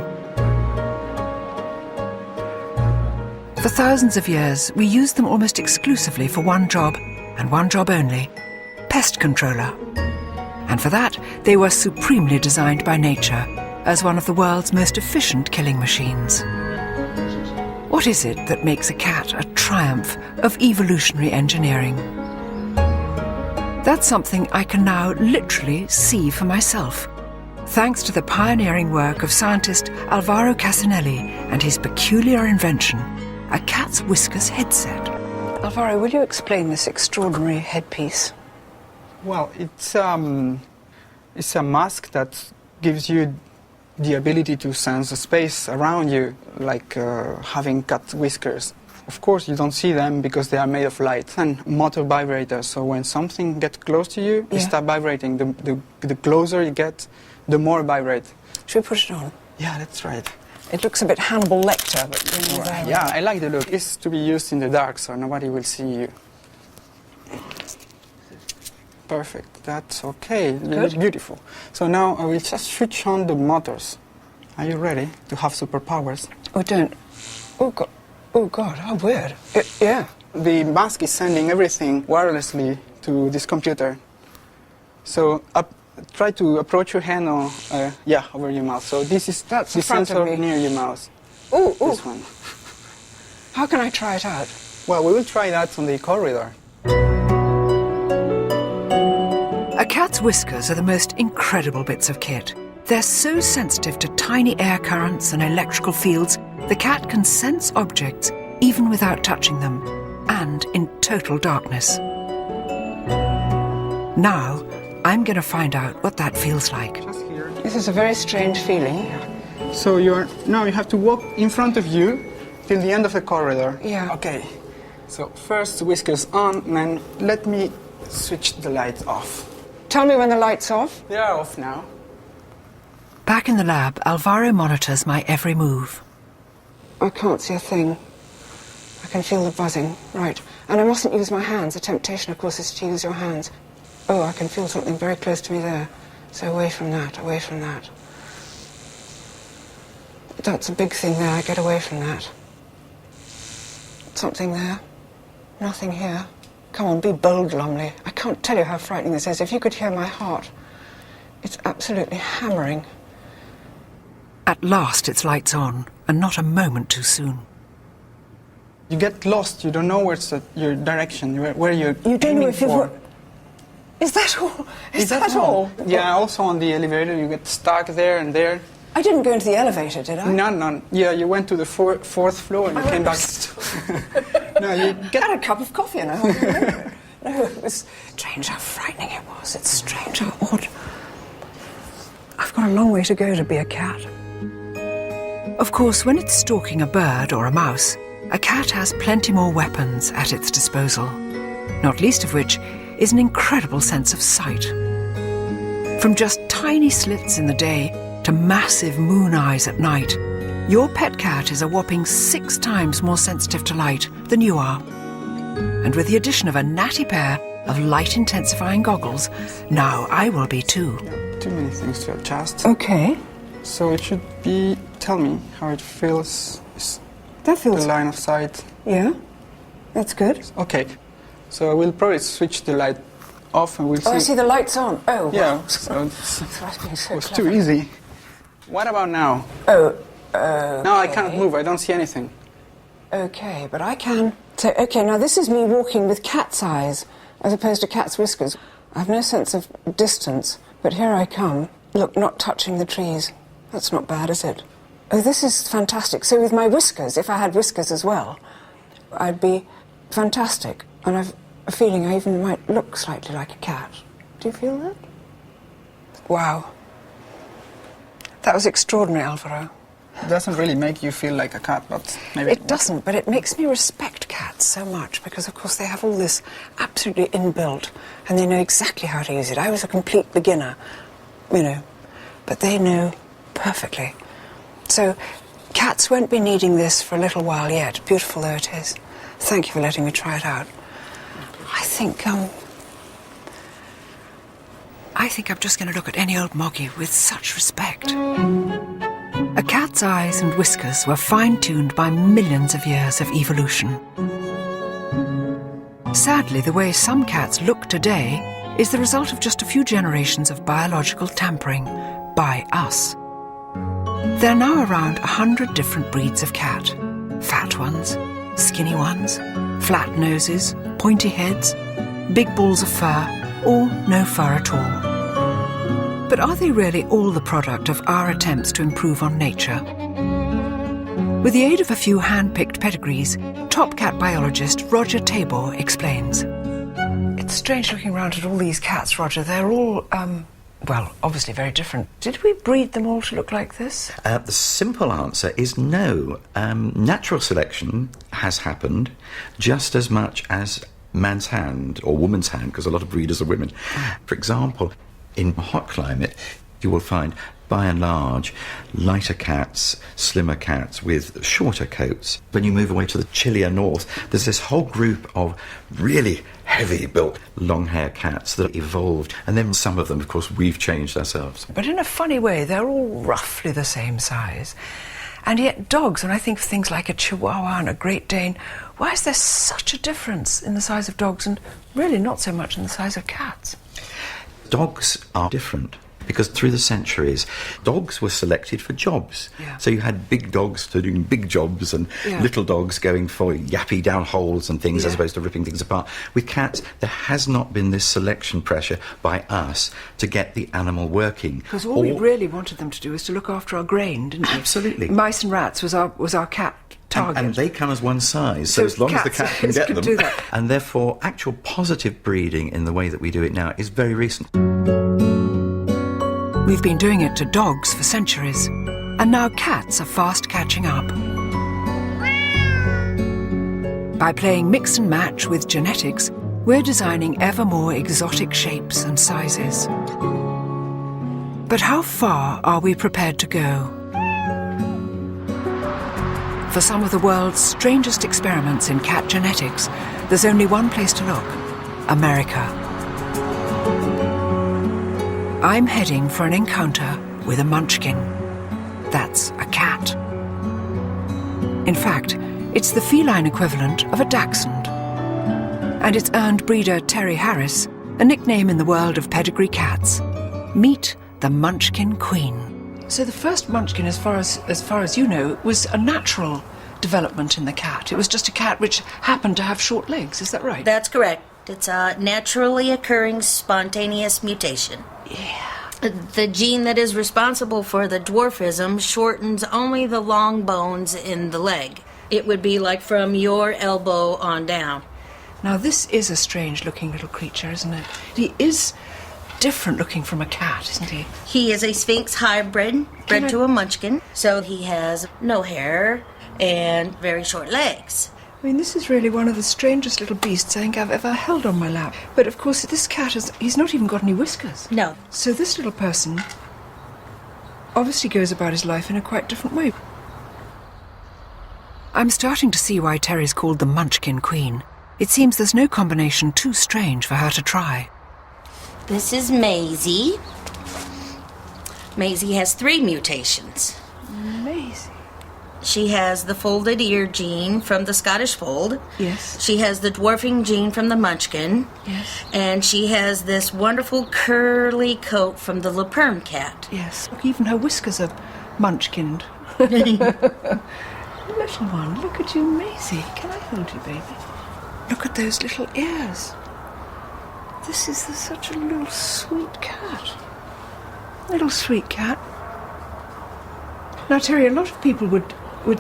For thousands of years, we used them almost exclusively for one job, and one job only: pest controller. And for that, they were supremely designed by nature as one of the world's most efficient killing machines. What is it that makes a cat a triumph of evolutionary engineering? That's something I can now literally see for myself, thanks to the pioneering work of scientist Alvaro Casanelli and his peculiar invention, a cat's whiskers headset. Alvaro, will you explain this extraordinary headpiece? Well, it's a mask that gives you the ability to sense the space around you, like having cat whiskers. Of course, you don't see them because they are made of light and motor vibrators. So when something gets close to you, it starts vibrating. The closer you get, the more vibrate. Should we put it on? Yeah, that's right. It looks a bit Hannibal Lecter, but you know, yeah, I like the look. It's to be used in the dark, so nobody will see you. Perfect. That's okay. You look beautiful. So now I will just switch on the motors. Are you ready to have superpowers? Oh, don't. Oh, God. Oh, God. How weird. Yeah. The mask is sending everything wirelessly to this computer. So try to approach your hand or, over your mouth. So this is the sensor near your mouth. Oh, this one. How can I try it out? Well, we will try that on the corridor. A cat's whiskers are the most incredible bits of kit. They're so sensitive to tiny air currents and electrical fields, the cat can sense objects even without touching them, and in total darkness. Now, I'm going to find out what that feels like. This is a very strange feeling. So now you have to walk in front of you till the end of the corridor. Yeah. Okay. So first whiskers on, and then let me switch the light off. Tell me when the light's off. They are off now. Back in the lab, Alvaro monitors my every move. I can't see a thing. I can feel the buzzing. Right. And I mustn't use my hands. The temptation, of course, is to use your hands. Oh, I can feel something very close to me there. So away from that, away from that. That's a big thing there. I get away from that. Something there. Nothing here. Come on, be bold, Lumley. I can't tell you how frightening this is. If you could hear my heart. It's absolutely hammering. At last it's lights on, and not a moment too soon. You get lost. You don't know where's your direction, where you're You don't know if for. Is that all? Is that all? Yeah, also on the elevator, you get stuck there and there. I didn't go into the elevator, did I? None. Yeah, you went to the fourth floor and you came back. No, you had a cup of coffee and I don't remember it. No, it was strange how frightening it was. It's strange how odd. I've got a long way to go to be a cat. Of course, when it's stalking a bird or a mouse, a cat has plenty more weapons at its disposal, not least of which is an incredible sense of sight. From just tiny slits in the day to massive moon eyes at night, your pet cat is a whopping 6 times more sensitive to light than you are. And with the addition of a natty pair of light-intensifying goggles, now I will be too. Too many things to adjust. Okay. So it should be, tell me how it feels. That feels... The line of sight. Yeah, that's good. Okay, so I will probably switch the light off and we'll see. Oh, I see the lights on. Oh, yeah. Wow. So it was too easy. What about now? Oh, now I cannot move, I don't see anything. Okay, but I can. So, okay, now this is me walking with cat's eyes as opposed to cat's whiskers. I have no sense of distance, but here I come. Look, not touching the trees. That's not bad, is it? Oh, this is fantastic. So with my whiskers, if I had whiskers as well, I'd be fantastic. And I've a feeling I even might look slightly like a cat. Do you feel that? Wow. That was extraordinary, Alvaro. It doesn't really make you feel like a cat, but maybe... It doesn't, but it makes me respect cats so much because, of course, they have all this absolutely inbuilt and they know exactly how to use it. I was a complete beginner, you know, but they know perfectly. So cats won't be needing this for a little while yet, beautiful though it is. Thank you for letting me try it out. I think I'm just going to look at any old moggy with such respect. A cat's eyes and whiskers were fine-tuned by millions of years of evolution. Sadly, the way some cats look today is the result of just a few generations of biological tampering by us. There are now around 100 different breeds of cat. Fat ones, skinny ones, flat noses, pointy heads, big balls of fur, or no fur at all. But are they really all the product of our attempts to improve on nature? With the aid of a few hand-picked pedigrees, top cat biologist Roger Tabor explains. It's strange looking around at all these cats, Roger. They're all, well, obviously very different. Did we breed them all to look like this? The simple answer is no. Natural selection has happened just as much as man's hand, or woman's hand, because a lot of breeders are women. For example, in a hot climate, you will find, by and large, lighter cats, slimmer cats with shorter coats. When you move away to the chillier north, there's this whole group of really heavy-built, long-haired cats that evolved. And then some of them, of course, we've changed ourselves. But in a funny way, they're all roughly the same size. And yet dogs, when I think of things like a Chihuahua and a Great Dane, why is there such a difference in the size of dogs and really not so much in the size of cats? Dogs are different because through the centuries, dogs were selected for jobs. Yeah. So you had big dogs doing big jobs and little dogs going for yappy down holes and things as opposed to ripping things apart. With cats, there has not been this selection pressure by us to get the animal working. Because all we really wanted them to do was to look after our grain, didn't we? Absolutely. Mice and rats was our cat target. And they come as one size, so as long as the cat can get them. Do that. And therefore, actual positive breeding in the way that we do it now is very recent. We've been doing it to dogs for centuries, and now cats are fast catching up. By playing mix and match with genetics, we're designing ever more exotic shapes and sizes. But how far are we prepared to go? For some of the world's strangest experiments in cat genetics, there's only one place to look: America. I'm heading for an encounter with a munchkin. That's a cat. In fact, it's the feline equivalent of a dachshund. And it's earned breeder Terry Harris a nickname in the world of pedigree cats. Meet the Munchkin Queen. So the first munchkin, as far as you know, was a natural development in the cat. It was just a cat which happened to have short legs, is that right? That's correct. It's a naturally occurring spontaneous mutation. Yeah. The gene that is responsible for the dwarfism shortens only the long bones in the leg. It would be like from your elbow on down. Now, this is a strange-looking little creature, isn't it? He is different looking from a cat, isn't he? He is a Sphinx hybrid, bred to a munchkin, so he has no hair and very short legs. I mean, this is really one of the strangest little beasts I think I've ever held on my lap. But, of course, this cat, he's not even got any whiskers. No. So this little person obviously goes about his life in a quite different way. I'm starting to see why Terry's called the Munchkin Queen. It seems there's no combination too strange for her to try. This is Maisie. Maisie has 3 mutations. Maisie? She has the folded ear gene from the Scottish fold. Yes. She has the dwarfing gene from the munchkin. Yes. And she has this wonderful curly coat from the Leperm cat. Yes. Look, even her whiskers are munchkined. Little one, look at you, Maisie. Can I hold you, baby? Look at those little ears. This is such a little sweet cat. Little sweet cat. Now, Terry, a lot of people would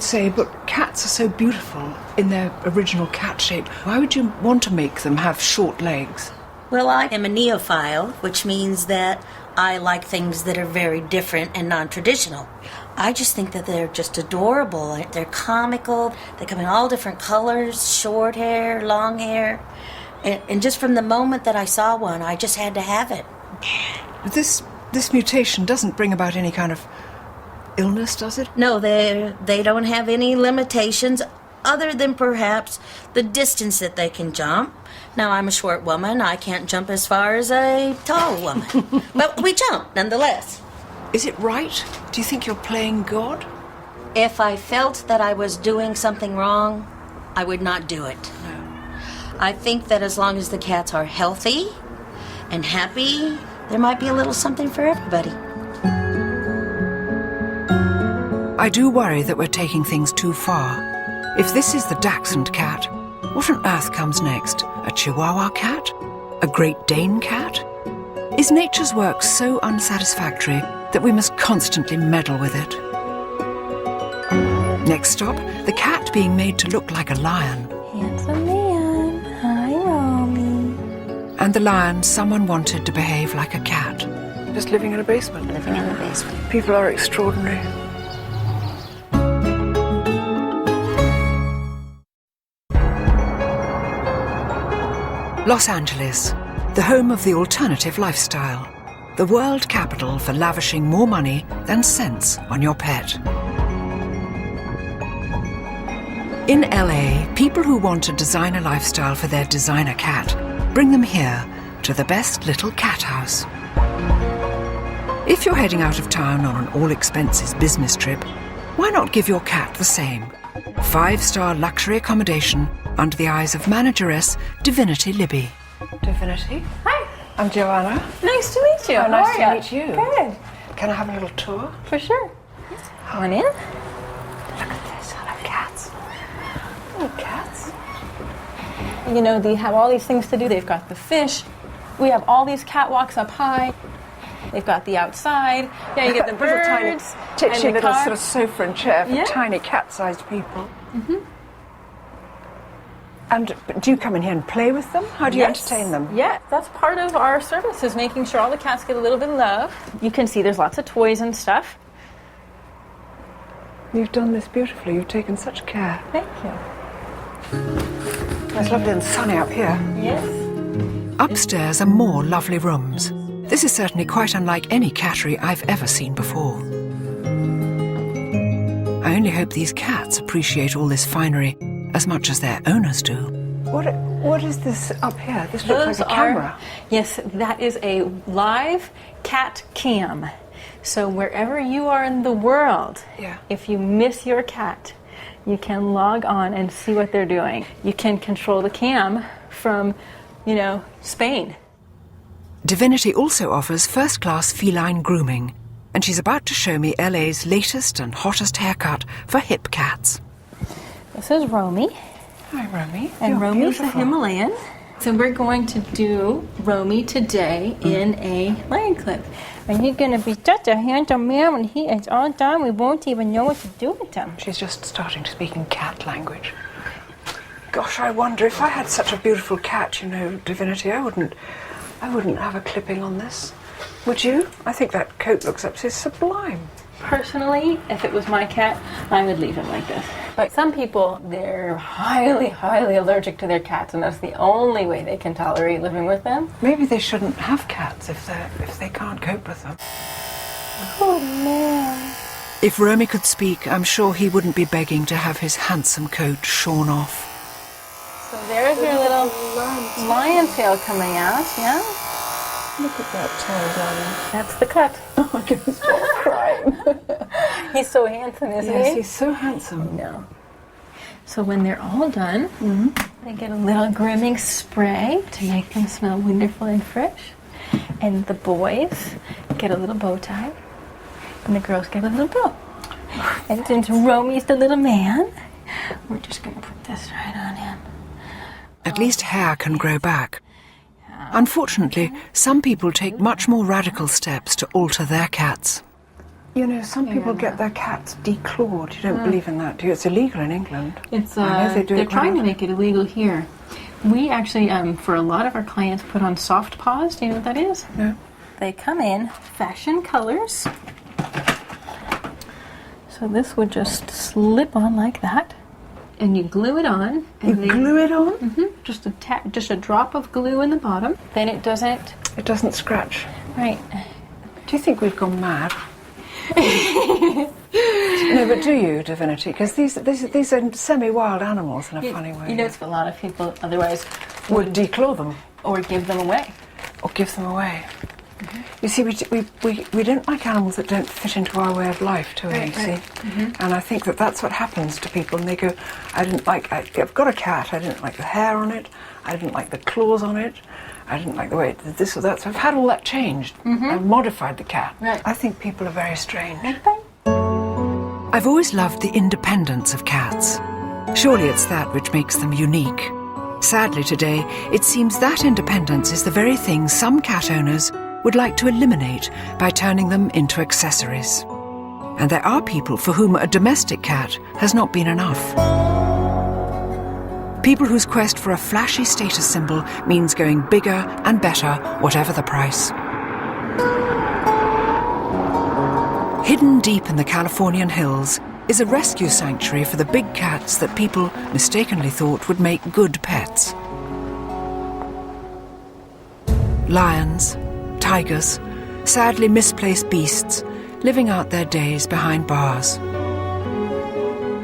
say, but cats are so beautiful in their original cat shape. Why would you want to make them have short legs? Well, I am a neophile, which means that I like things that are very different and non-traditional. I just think that they're just adorable. They're comical. They come in all different colors, short hair, long hair. And just from the moment that I saw one, I just had to have it. This mutation doesn't bring about any kind of illness, does it? No, they don't have any limitations other than perhaps the distance that they can jump. Now, I'm a short woman. I can't jump as far as a tall woman. But we jump, nonetheless. Is it right? Do you think you're playing God? If I felt that I was doing something wrong, I would not do it. No. I think that as long as the cats are healthy and happy, there might be a little something for everybody. I do worry that we're taking things too far. If this is the Dachshund cat, what on earth comes next? A Chihuahua cat? A Great Dane cat? Is nature's work so unsatisfactory that we must constantly meddle with it? Next stop, the cat being made to look like a lion. Handsome man. Hi, Romy. And the lion someone wanted to behave like a cat. Just living in a basement. Living in the basement. People are extraordinary. Los Angeles, the home of the alternative lifestyle. The world capital for lavishing more money than sense on your pet. In LA, people who want a designer lifestyle for their designer cat bring them here to the best little cat house. If you're heading out of town on an all-expenses business trip, why not give your cat the same? 5-star luxury accommodation under the eyes of manageress Divinity Libby. Divinity? Hi. I'm Joanna. Nice to meet you. Oh, How nice are to ya? meet you. Good. Can I have a little tour? For sure. Come on in. Look at this. I love cats. Oh, cats. You know, they have all these things to do. They've got the fish. We have all these catwalks up high. They've got the outside. Yeah, you get the birds. Little tiny, and titchy the little car. sort of sofa and chair for Yeah. tiny cat-sized people. Mm-hmm. And do you come in here and play with them? How do you Yes. entertain them? Yeah, that's part of our service, is making sure all the cats get a little bit of love. You can see there's lots of toys and stuff. You've done this beautifully. You've taken such care. Thank you. It's lovely and sunny up here. Yes. Upstairs are more lovely rooms. This is certainly quite unlike any cattery I've ever seen before. I only hope these cats appreciate all this finery as much as their owners do. What is this up here? This looks Those like a camera. Yes, that is a live cat cam. So wherever you are in the world, if you miss your cat, you can log on and see what they're doing. You can control the cam from, Spain. Divinity also offers first-class feline grooming, and she's about to show me LA's latest and hottest haircut for hip cats. This is Romy. Hi, Romy. And You're Romy's beautiful. the Himalayan. So we're going to do Romy today in a lion clip. And he's going to be such a handsome man when he is all done. We won't even know what to do with him. She's just starting to speak in cat language. Gosh, I wonder if I had such a beautiful cat, you know, Divinity, I wouldn't have a clipping on this. Would you? I think that coat looks absolutely sublime. Personally, if it was my cat, I would leave him like this. But some people, they're highly, highly allergic to their cats, and that's the only way they can tolerate living with them. Maybe they shouldn't have cats if they can't cope with them. Oh, man. If Romy could speak, I'm sure he wouldn't be begging to have his handsome coat shorn off. So there's your little lion tail coming out, yeah? Look at that tail, darling. That's the cut. Oh my goodness, stop crying. He's so handsome, isn't he? Yes, he's so handsome. No. So when they're all done, they get a little grooming spray to make them smell wonderful and fresh. And the boys get a little bow tie, and the girls get a little bow. And since Romy's the little man, we're just going to put this right on him. At least hair can grow back. Unfortunately, some people take much more radical steps to alter their cats. You know, some people get their cats declawed. You don't believe in that, do you? It's illegal in England. It's I know they do they're it trying to now. make it illegal here. We actually, for a lot of our clients, put on soft paws. Do you know what that is? No. They come in fashion colors. So this would just slip on like that, and you glue it on. You glue it on? Mm-hmm. Just a drop of glue in the bottom. Then it doesn't. It doesn't scratch. Right. Do you think we've gone mad? No, but do you, Divinity? Because these are semi-wild animals in a funny way. You know, it's a lot of people otherwise would declaw them or give them away. Or give them away. You see, we don't like animals that don't fit into our way of life, do we? Right, See? right. And I think that's what happens to people, and they go, I've got a cat, I didn't like the hair on it, I didn't like the claws on it, I didn't like the way it did this or that, so I've had all that changed. I've modified the cat. Right. I think people are very strange. I've always loved the independence of cats. Surely it's that which makes them unique. Sadly today, it seems that independence is the very thing some cat owners would like to eliminate by turning them into accessories. And there are people for whom a domestic cat has not been enough. People whose quest for a flashy status symbol means going bigger and better, whatever the price. Hidden deep in the Californian hills is a rescue sanctuary for the big cats that people mistakenly thought would make good pets. Lions, tigers, sadly misplaced beasts living out their days behind bars.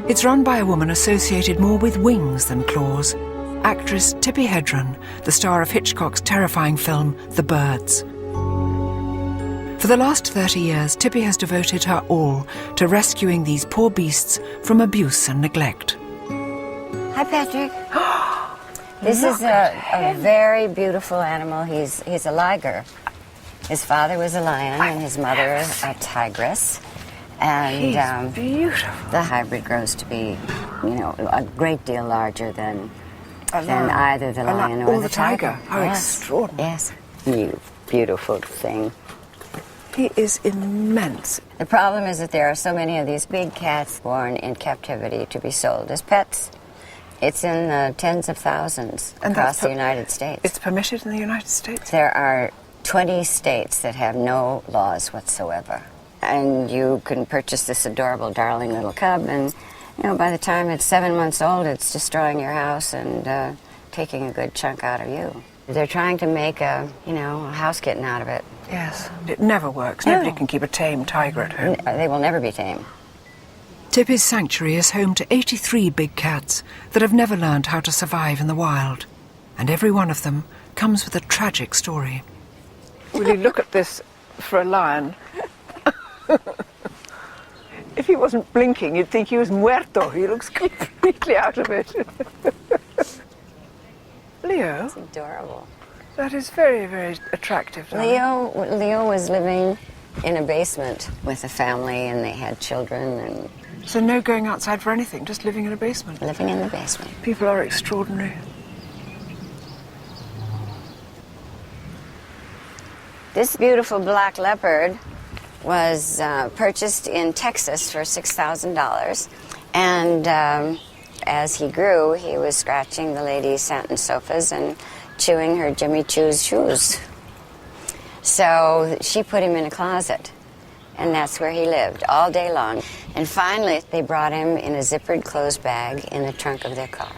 It's run by a woman associated more with wings than claws, actress Tippi Hedren, the star of Hitchcock's terrifying film The Birds. For the last 30 years, Tippi has devoted her all to rescuing these poor beasts from abuse and neglect. Hi, Patrick. This is a very beautiful animal. He's a liger. His father was a lion and his mother a tigress. And beautiful. The hybrid grows to be, a great deal larger than either the lion or the tiger. How extraordinary. Yes. You beautiful thing. He is immense. The problem is that there are so many of these big cats born in captivity to be sold as pets. It's in the tens of thousands across the United States. It's permitted in the United States? There are 20 states that have no laws whatsoever. And you can purchase this adorable, darling little cub, and, by the time it's 7 months old, it's destroying your house and taking a good chunk out of you. They're trying to make a house kitten out of it. Yes, it never works. No. Nobody can keep a tame tiger at home. They will never be tame. Tippi's sanctuary is home to 83 big cats that have never learned how to survive in the wild. And every one of them comes with a tragic story. Will you look at this for a lion? If he wasn't blinking, you'd think he was muerto. He looks completely out of it. Leo? It's adorable. That is very, very attractive. Leo was living in a basement with a family, and they had children. And so no going outside for anything, just living in a basement? Living in the basement. People are extraordinary. This beautiful black leopard was purchased in Texas for $6,000. And as he grew, he was scratching the ladies' satin sofas and chewing her Jimmy Choo's shoes. So she put him in a closet, and that's where he lived all day long. And finally, they brought him in a zippered clothes bag in the trunk of their car.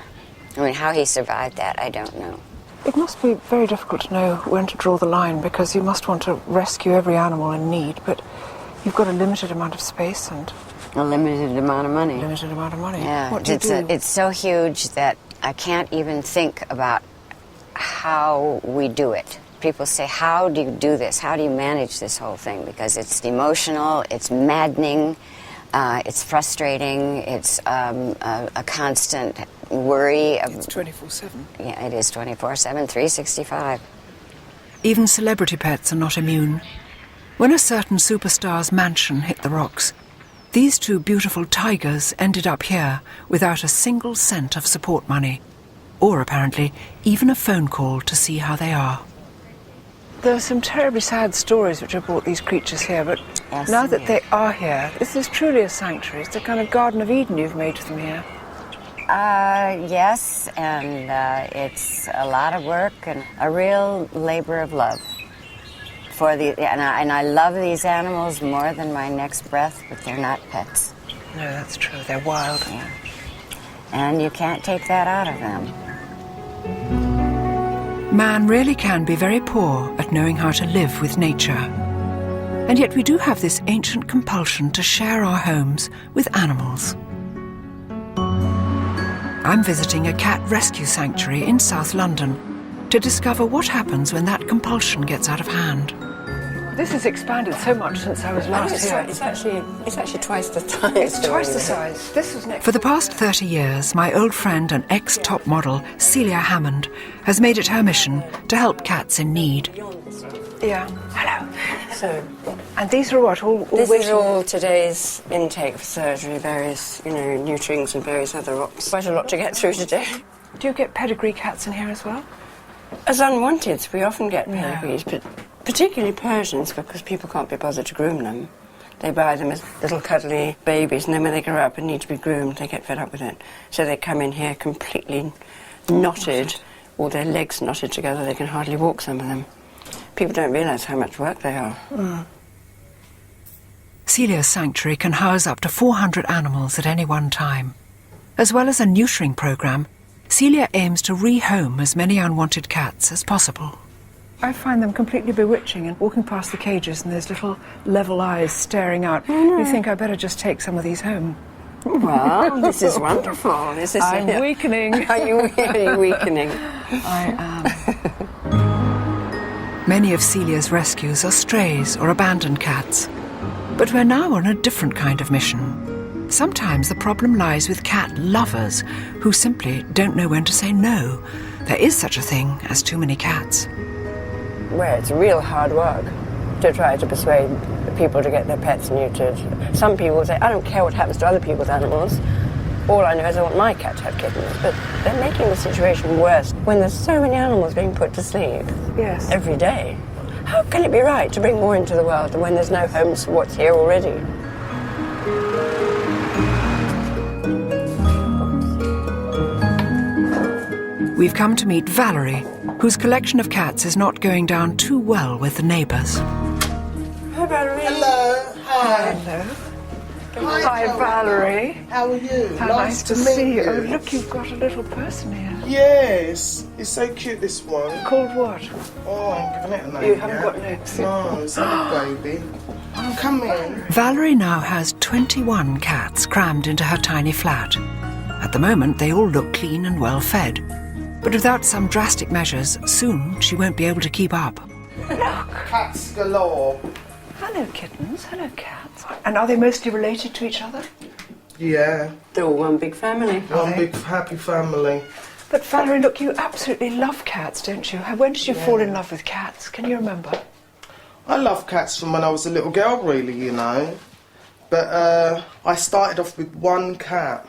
I mean, how he survived that, I don't know. It must be very difficult to know when to draw the line, because you must want to rescue every animal in need, but you've got a limited amount of space and... A limited amount of money. Limited amount of money. Yeah, What do you do? It's so huge that I can't even think about how we do it. People say, how do you do this? How do you manage this whole thing? Because it's emotional, it's maddening, it's frustrating, it's a constant worry. It's 24/7. Yeah, it is 24/7, 365. Even celebrity pets are not immune. When a certain superstar's mansion hit the rocks, these two beautiful tigers ended up here without a single cent of support money, or apparently even a phone call to see how they are. There are some terribly sad stories which have brought these creatures here, but Yes, now that indeed. they are here, this is truly a sanctuary. It's a kind of Garden of Eden you've made for them here. Yes, and it's a lot of work and a real labor of love. And I love these animals more than my next breath, but they're not pets. No, that's true. They're wild. Yeah. And you can't take that out of them. Man really can be very poor at knowing how to live with nature. And yet we do have this ancient compulsion to share our homes with animals. I'm visiting a cat rescue sanctuary in South London to discover what happens when that compulsion gets out of hand. This has expanded so much since I was last here. It's actually twice the size. It's twice the size. This was next. For the past 30 years, my old friend and ex-top model, Celia Hammond, has made it her mission to help cats in need. Yeah. Hello. So, and these are what? All this waiting? is all today's intake for surgery, various, nutrients and various other rocks. Quite a lot to get through today. Do you get pedigree cats in here as well? As unwanted, we often get pedigrees, but particularly Persians, because people can't be bothered to groom them. They buy them as little cuddly babies, and then when they grow up and need to be groomed, they get fed up with it. So they come in here completely knotted, all their legs knotted together. They can hardly walk, some of them. People don't realise how much work they are. Mm. Celia's sanctuary can house up to 400 animals at any one time. As well as a neutering programme, Celia aims to rehome as many unwanted cats as possible. I find them completely bewitching, and walking past the cages and those little level eyes staring out, you think I better just take some of these home. Well, this is wonderful. I'm weakening. Are you weakening? I am. Many of Celia's rescues are strays or abandoned cats. But we're now on a different kind of mission. Sometimes the problem lies with cat lovers who simply don't know when to say no. There is such a thing as too many cats. Well, it's real hard work to try to persuade people to get their pets neutered. Some people say, I don't care what happens to other people's animals. All I know is I want my cat to have kittens. But they're making the situation worse when there's so many animals being put to sleep every day. How can it be right to bring more into the world when there's no homes for what's here already? We've come to meet Valerie, whose collection of cats is not going down too well with the neighbours. Hi, Valerie. Hello. Hi. Hello. Hi, Valerie. How are you? How nice to see you. Oh, look, you've got a little person here. Yes. It's so cute, this one. Called what? Oh, I'm giving it a name. You haven't got names. No, it's a baby. Oh, come in. Valerie now has 21 cats crammed into her tiny flat. At the moment, they all look clean and well fed. But without some drastic measures, soon she won't be able to keep up. Look. Cats galore. Hello, kittens. Hello, cats. And are they mostly related to each other? Yeah. They're all one big family. One big happy family. But Valerie, look, you absolutely love cats, don't you? When did you fall in love with cats? Can you remember? I love cats from when I was a little girl, really, But I started off with one cat.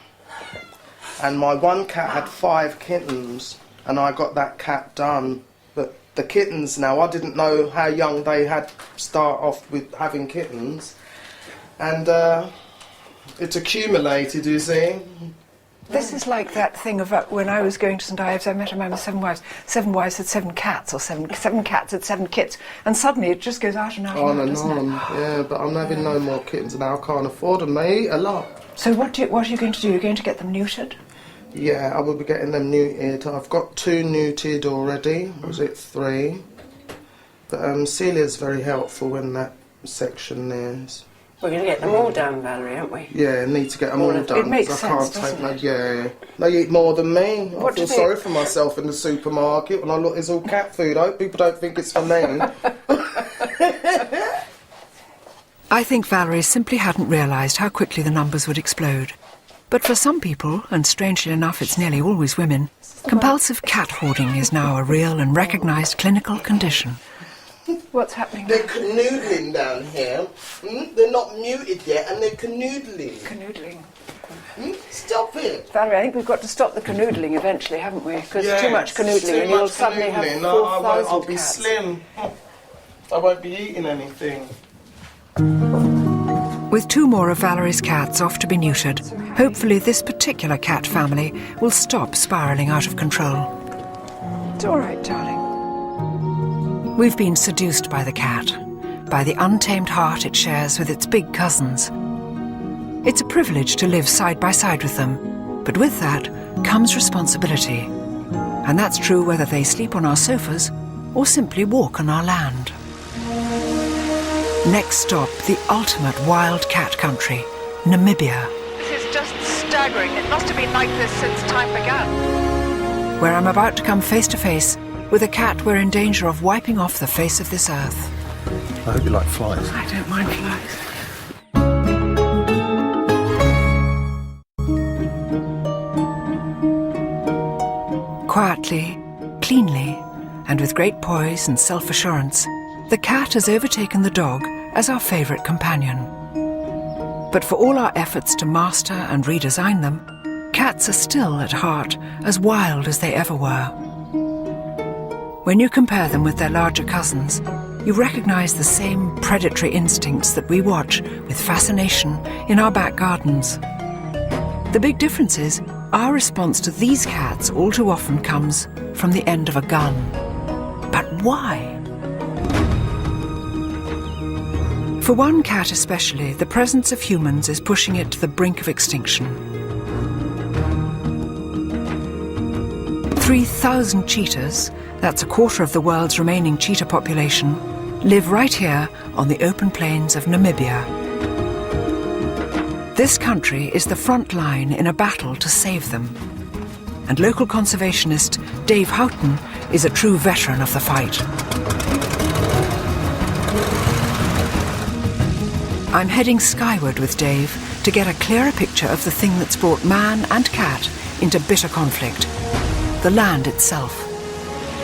And my one cat had 5 kittens, and I got that cat done. But the kittens now. I didn't know how young they had start off with having kittens. And it's accumulated, you see. This is like that thing of when I was going to St Ives, I met a man with 7 wives. 7 wives had 7 cats, or seven cats had 7 kits, and suddenly it just goes out and out and out, doesn't it? Yeah, but I'm having no more kittens now. I can't afford them. They eat a lot. So what are you going to do? You're going to get them neutered? Yeah, I will be getting them neutered. I've got 2 neutered already. Or is it 3? But Celia's very helpful in that section there. We're going to get them all done, Valerie, aren't we? Yeah, need to get them all done. It makes I can't sense, take no. Yeah, they eat more than me. I feel sorry for myself in the supermarket when I look. It's all cat food. I hope people don't think it's for me. I think Valerie simply hadn't realised how quickly the numbers would explode. But for some people, and strangely enough it's nearly always women, compulsive cat hoarding is now a real and recognised clinical condition. What's happening? They're canoodling down here. They're not muted yet, and they're canoodling. Canoodling. Stop it. Valerie, I think we've got to stop the canoodling eventually, haven't we? Because too much canoodling too and you'll much suddenly have canoodling. 4,000 I'll be cats. slim. I won't be eating anything. With 2 more of Valerie's cats off to be neutered, hopefully this particular cat family will stop spiralling out of control. It's all right, darling. We've been seduced by the cat, by the untamed heart it shares with its big cousins. It's a privilege to live side by side with them, but with that comes responsibility. And that's true whether they sleep on our sofas or simply walk on our land. Next stop, the ultimate wild cat country, Namibia, This is just staggering. It must have been like this since time began. where I'm about to come face to face with a cat we're in danger of wiping off the face of this earth. I hope you like flies. I don't mind flies. Quietly, cleanly, and with great poise and self-assurance, the cat has overtaken the dog as our favourite companion. But for all our efforts to master and redesign them, cats are still at heart as wild as they ever were. When you compare them with their larger cousins, you recognise the same predatory instincts that we watch with fascination in our back gardens. The big difference is our response to these cats all too often comes from the end of a gun. But why? For one cat especially, the presence of humans is pushing it to the brink of extinction. 3,000 cheetahs, that's a quarter of the world's remaining cheetah population, live right here on the open plains of Namibia. This country is the front line in a battle to save them. And local conservationist Dave Houghton is a true veteran of the fight. I'm heading skyward with Dave to get a clearer picture of the thing that's brought man and cat into bitter conflict, the land itself.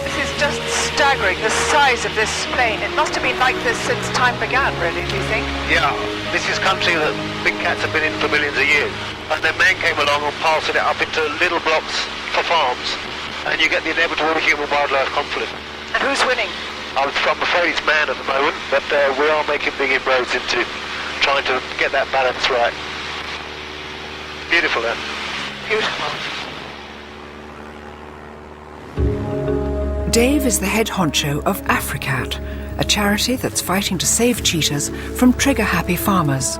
This is just staggering, the size of this plane. It must have been like this since time began, really, do you think? Yeah, this is country that big cats have been in for millions of years. And then man came along and parceled it up into little blocks for farms. And you get the inevitable human-wildlife conflict. And who's winning? I'm afraid it's man at the moment, but we are making big inroads into trying to get that balance right. Beautiful, eh? Beautiful. Dave is the head honcho of Africat, a charity that's fighting to save cheetahs from trigger-happy farmers.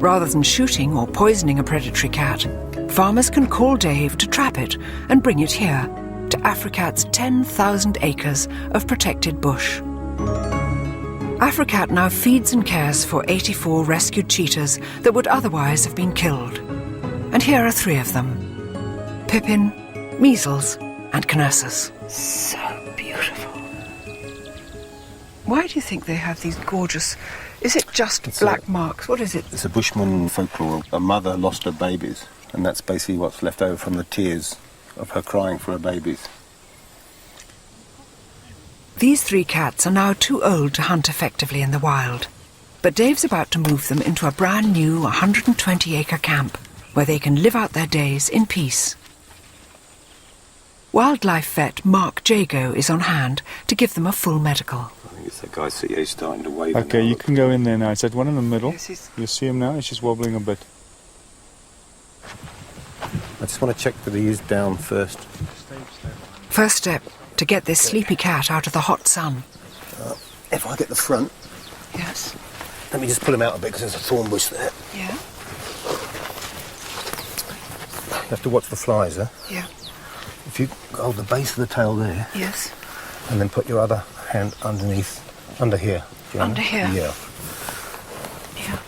Rather than shooting or poisoning a predatory cat, farmers can call Dave to trap it and bring it here, to Africat's 10,000 acres of protected bush. Africat now feeds and cares for 84 rescued cheetahs that would otherwise have been killed. And here are 3 of them: Pippin, Measles, and Knessus. So beautiful. Why do you think they have these gorgeous... Is it just black marks? What is it? It's a Bushman folklore. A mother lost her babies, and that's basically what's left over from the tears of her crying for her babies. These 3 cats are now too old to hunt effectively in the wild, but Dave's about to move them into a brand new 120-acre camp where they can live out their days in peace. Wildlife vet Mark Jago is on hand to give them a full medical. I think it's that guy CA starting to wave. Okay, you can go in there now. It's that one in the middle. Yes, you see him now? He's just wobbling a bit. I just want to check that he is down first. First step, to get this sleepy cat out of the hot sun. If I get the front... Yes. Let me just pull him out a bit because there's a thorn bush there. Yeah. You have to watch the flies, huh? Yeah. If you hold the base of the tail there... Yes. And then put your other hand underneath, under here. Under here? Yeah. Yeah.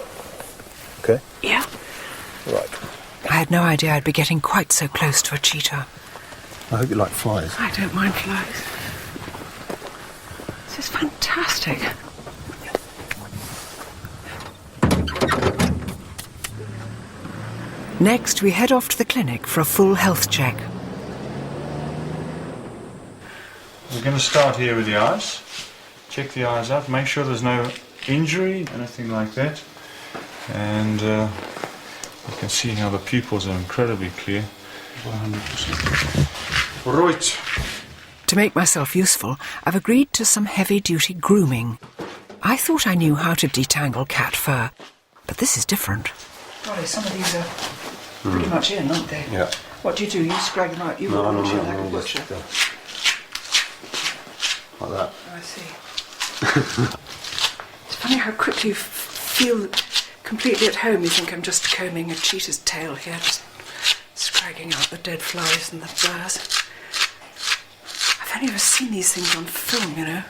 Okay? Yeah. Right. I had no idea I'd be getting quite so close to a cheetah. I hope you like flies. I don't mind flies. This is fantastic. Next, we head off to the clinic for a full health check. We're going to start here with the eyes. Check the eyes out, make sure there's no injury, anything like that. And you can see how the pupils are incredibly clear. 100%. Right. To make myself useful, I've agreed to some heavy-duty grooming. I thought I knew how to detangle cat fur, but this is different. Golly, some of these are pretty much in, aren't they? Yeah. What do? You scrag them out? You No, walk no, like a no, butcher. Like that. Oh, I see. It's funny how quickly you feel completely at home. You think I'm just combing a cheetah's tail here, just scragging out the dead flies and the burrs. I've only ever seen these things on film, you know.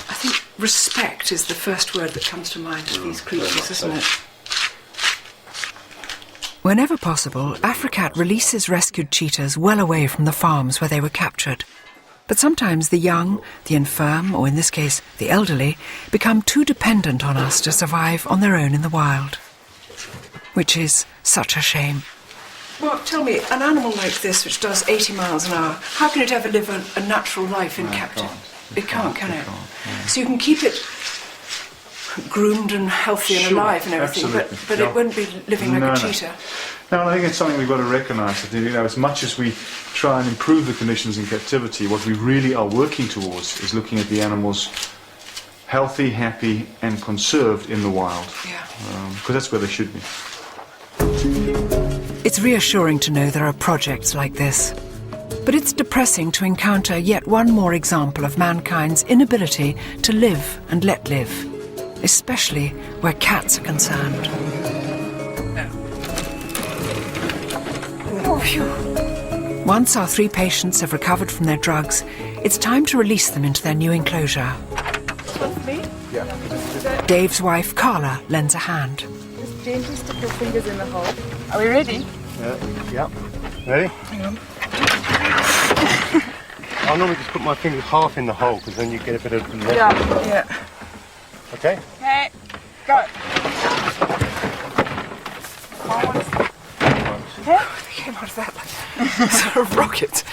I think respect is the first word that comes to mind for these creatures, isn't it? Whenever possible, Africat releases rescued cheetahs well away from the farms where they were captured. But sometimes the young, the infirm, or in this case, the elderly, become too dependent on us to survive on their own in the wild. Which is such a shame. Well, tell me, an animal like this, which does 80 miles an hour, how can it ever live a natural life in captivity? It can't, can it? So you can keep it groomed and healthy and alive and everything, but it wouldn't be living like a cheetah. No, I think it's something we've got to recognise. That, you know, as much as we try and improve the conditions in captivity, what we really are working towards is looking at the animals healthy, happy, and conserved in the wild. Yeah. Because that's where they should be. It's reassuring to know there are projects like this. But it's depressing to encounter yet one more example of mankind's inability to live and let live, especially where cats are concerned. Once our 3 patients have recovered from their drugs, it's time to release them into their new enclosure. Yeah. Dave's wife, Carla, lends a hand. Just gently stick your fingers in the hole. Are we ready? Yeah. Ready? Hang on. I'll normally just put my fingers half in the hole because then you get a bit of... Yeah. Okay? Okay, go. They came out of that like sort of rocket.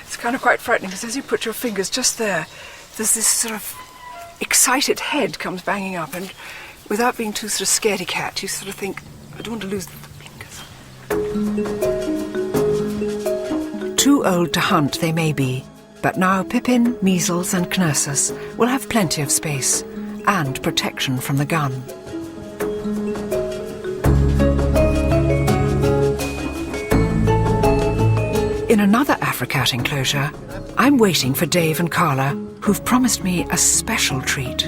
It's kind of quite frightening because as you put your fingers just there, there's this sort of excited head comes banging up, and without being too sort of scaredy cat, you sort of think, I don't want to lose the fingers. Too old to hunt they may be, but now Pippin, Measles and Knursus will have plenty of space and protection from the gun. In another Africat enclosure, I'm waiting for Dave and Carla, who've promised me a special treat.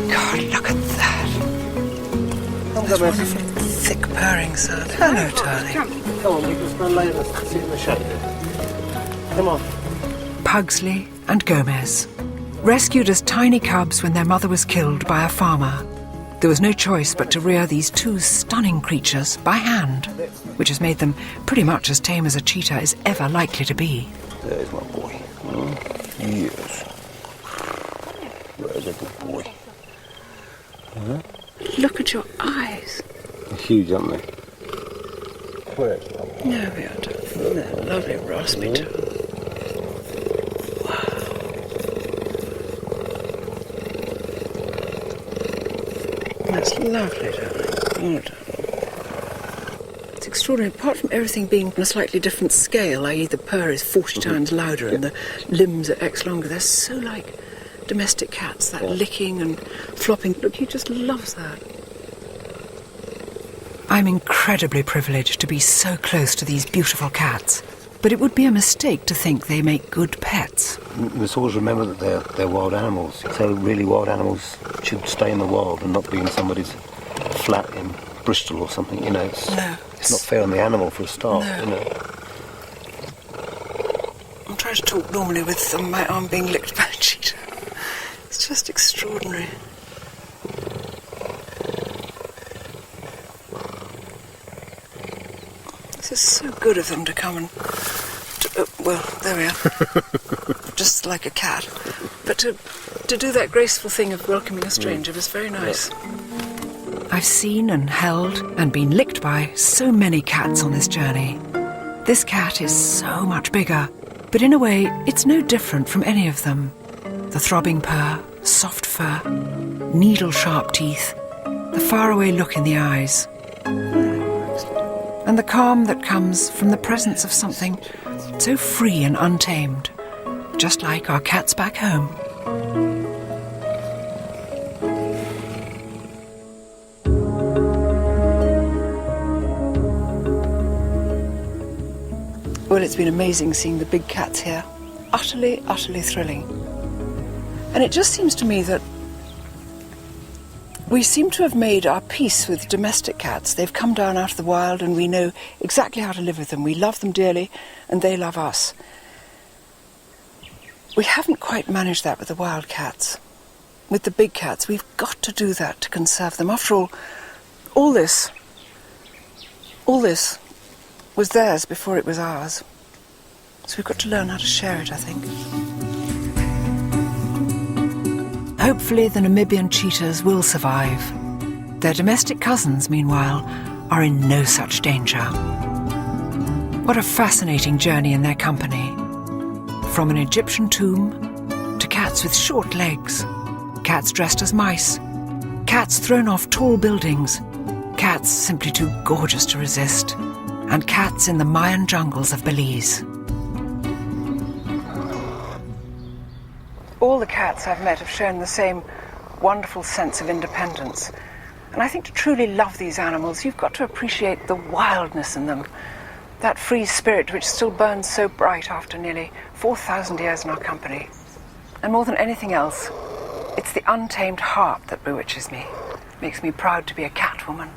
God, look at that. That's wonderful thick purring sound. Hello, darling. Come on, you can just lay in the sit in the shade. Come on. Pugsley and Gomez, rescued as tiny cubs when their mother was killed by a farmer. There was no choice but to rear these 2 stunning creatures by hand, which has made them pretty much as tame as a cheetah is ever likely to be. There's my boy. Yes. There's a good boy. Huh? Look at your eyes. They're huge, aren't they? Where's my boy? No, we are. They're lovely raspy toes. That's lovely, darling. Oh, darling. It's extraordinary. Apart from everything being on a slightly different scale, i.e. the purr is 40 times louder and the limbs are X longer, they're so like domestic cats, that licking and flopping. Look, he just loves that. I'm incredibly privileged to be so close to these beautiful cats, but it would be a mistake to think they make good pets. We must always remember that they're wild animals, so really wild animals should stay in the wild and not be in somebody's flat in Bristol or something, you know. It's not fair on the animal for a start, you know. I'm trying to talk normally with my arm being licked by a cheetah. It's just extraordinary. This is so good of them to come and... well, there we are. Just like a cat. But to do that graceful thing of welcoming a stranger was very nice. I've seen and held and been licked by so many cats on this journey. This cat is so much bigger, but in a way, it's no different from any of them. The throbbing purr, soft fur, needle-sharp teeth, the faraway look in the eyes, and the calm that comes from the presence of something so free and untamed, just like our cats back home. Well, it's been amazing seeing the big cats here. Utterly, utterly thrilling. And it just seems to me that we seem to have made our peace with domestic cats. They've come down out of the wild and we know exactly how to live with them. We love them dearly and they love us. We haven't quite managed that with the wild cats. With the big cats, we've got to do that to conserve them. After all this was theirs before it was ours. So we've got to learn how to share it, I think. Hopefully the Namibian cheetahs will survive. Their domestic cousins, meanwhile, are in no such danger. What a fascinating journey in their company. From an Egyptian tomb to cats with short legs, cats dressed as mice, cats thrown off tall buildings, cats simply too gorgeous to resist, and cats in the Mayan jungles of Belize. All the cats I've met have shown the same wonderful sense of independence. And I think to truly love these animals, you've got to appreciate the wildness in them. That free spirit which still burns so bright after nearly 4,000 years in our company. And more than anything else, it's the untamed heart that bewitches me. Makes me proud to be a cat woman.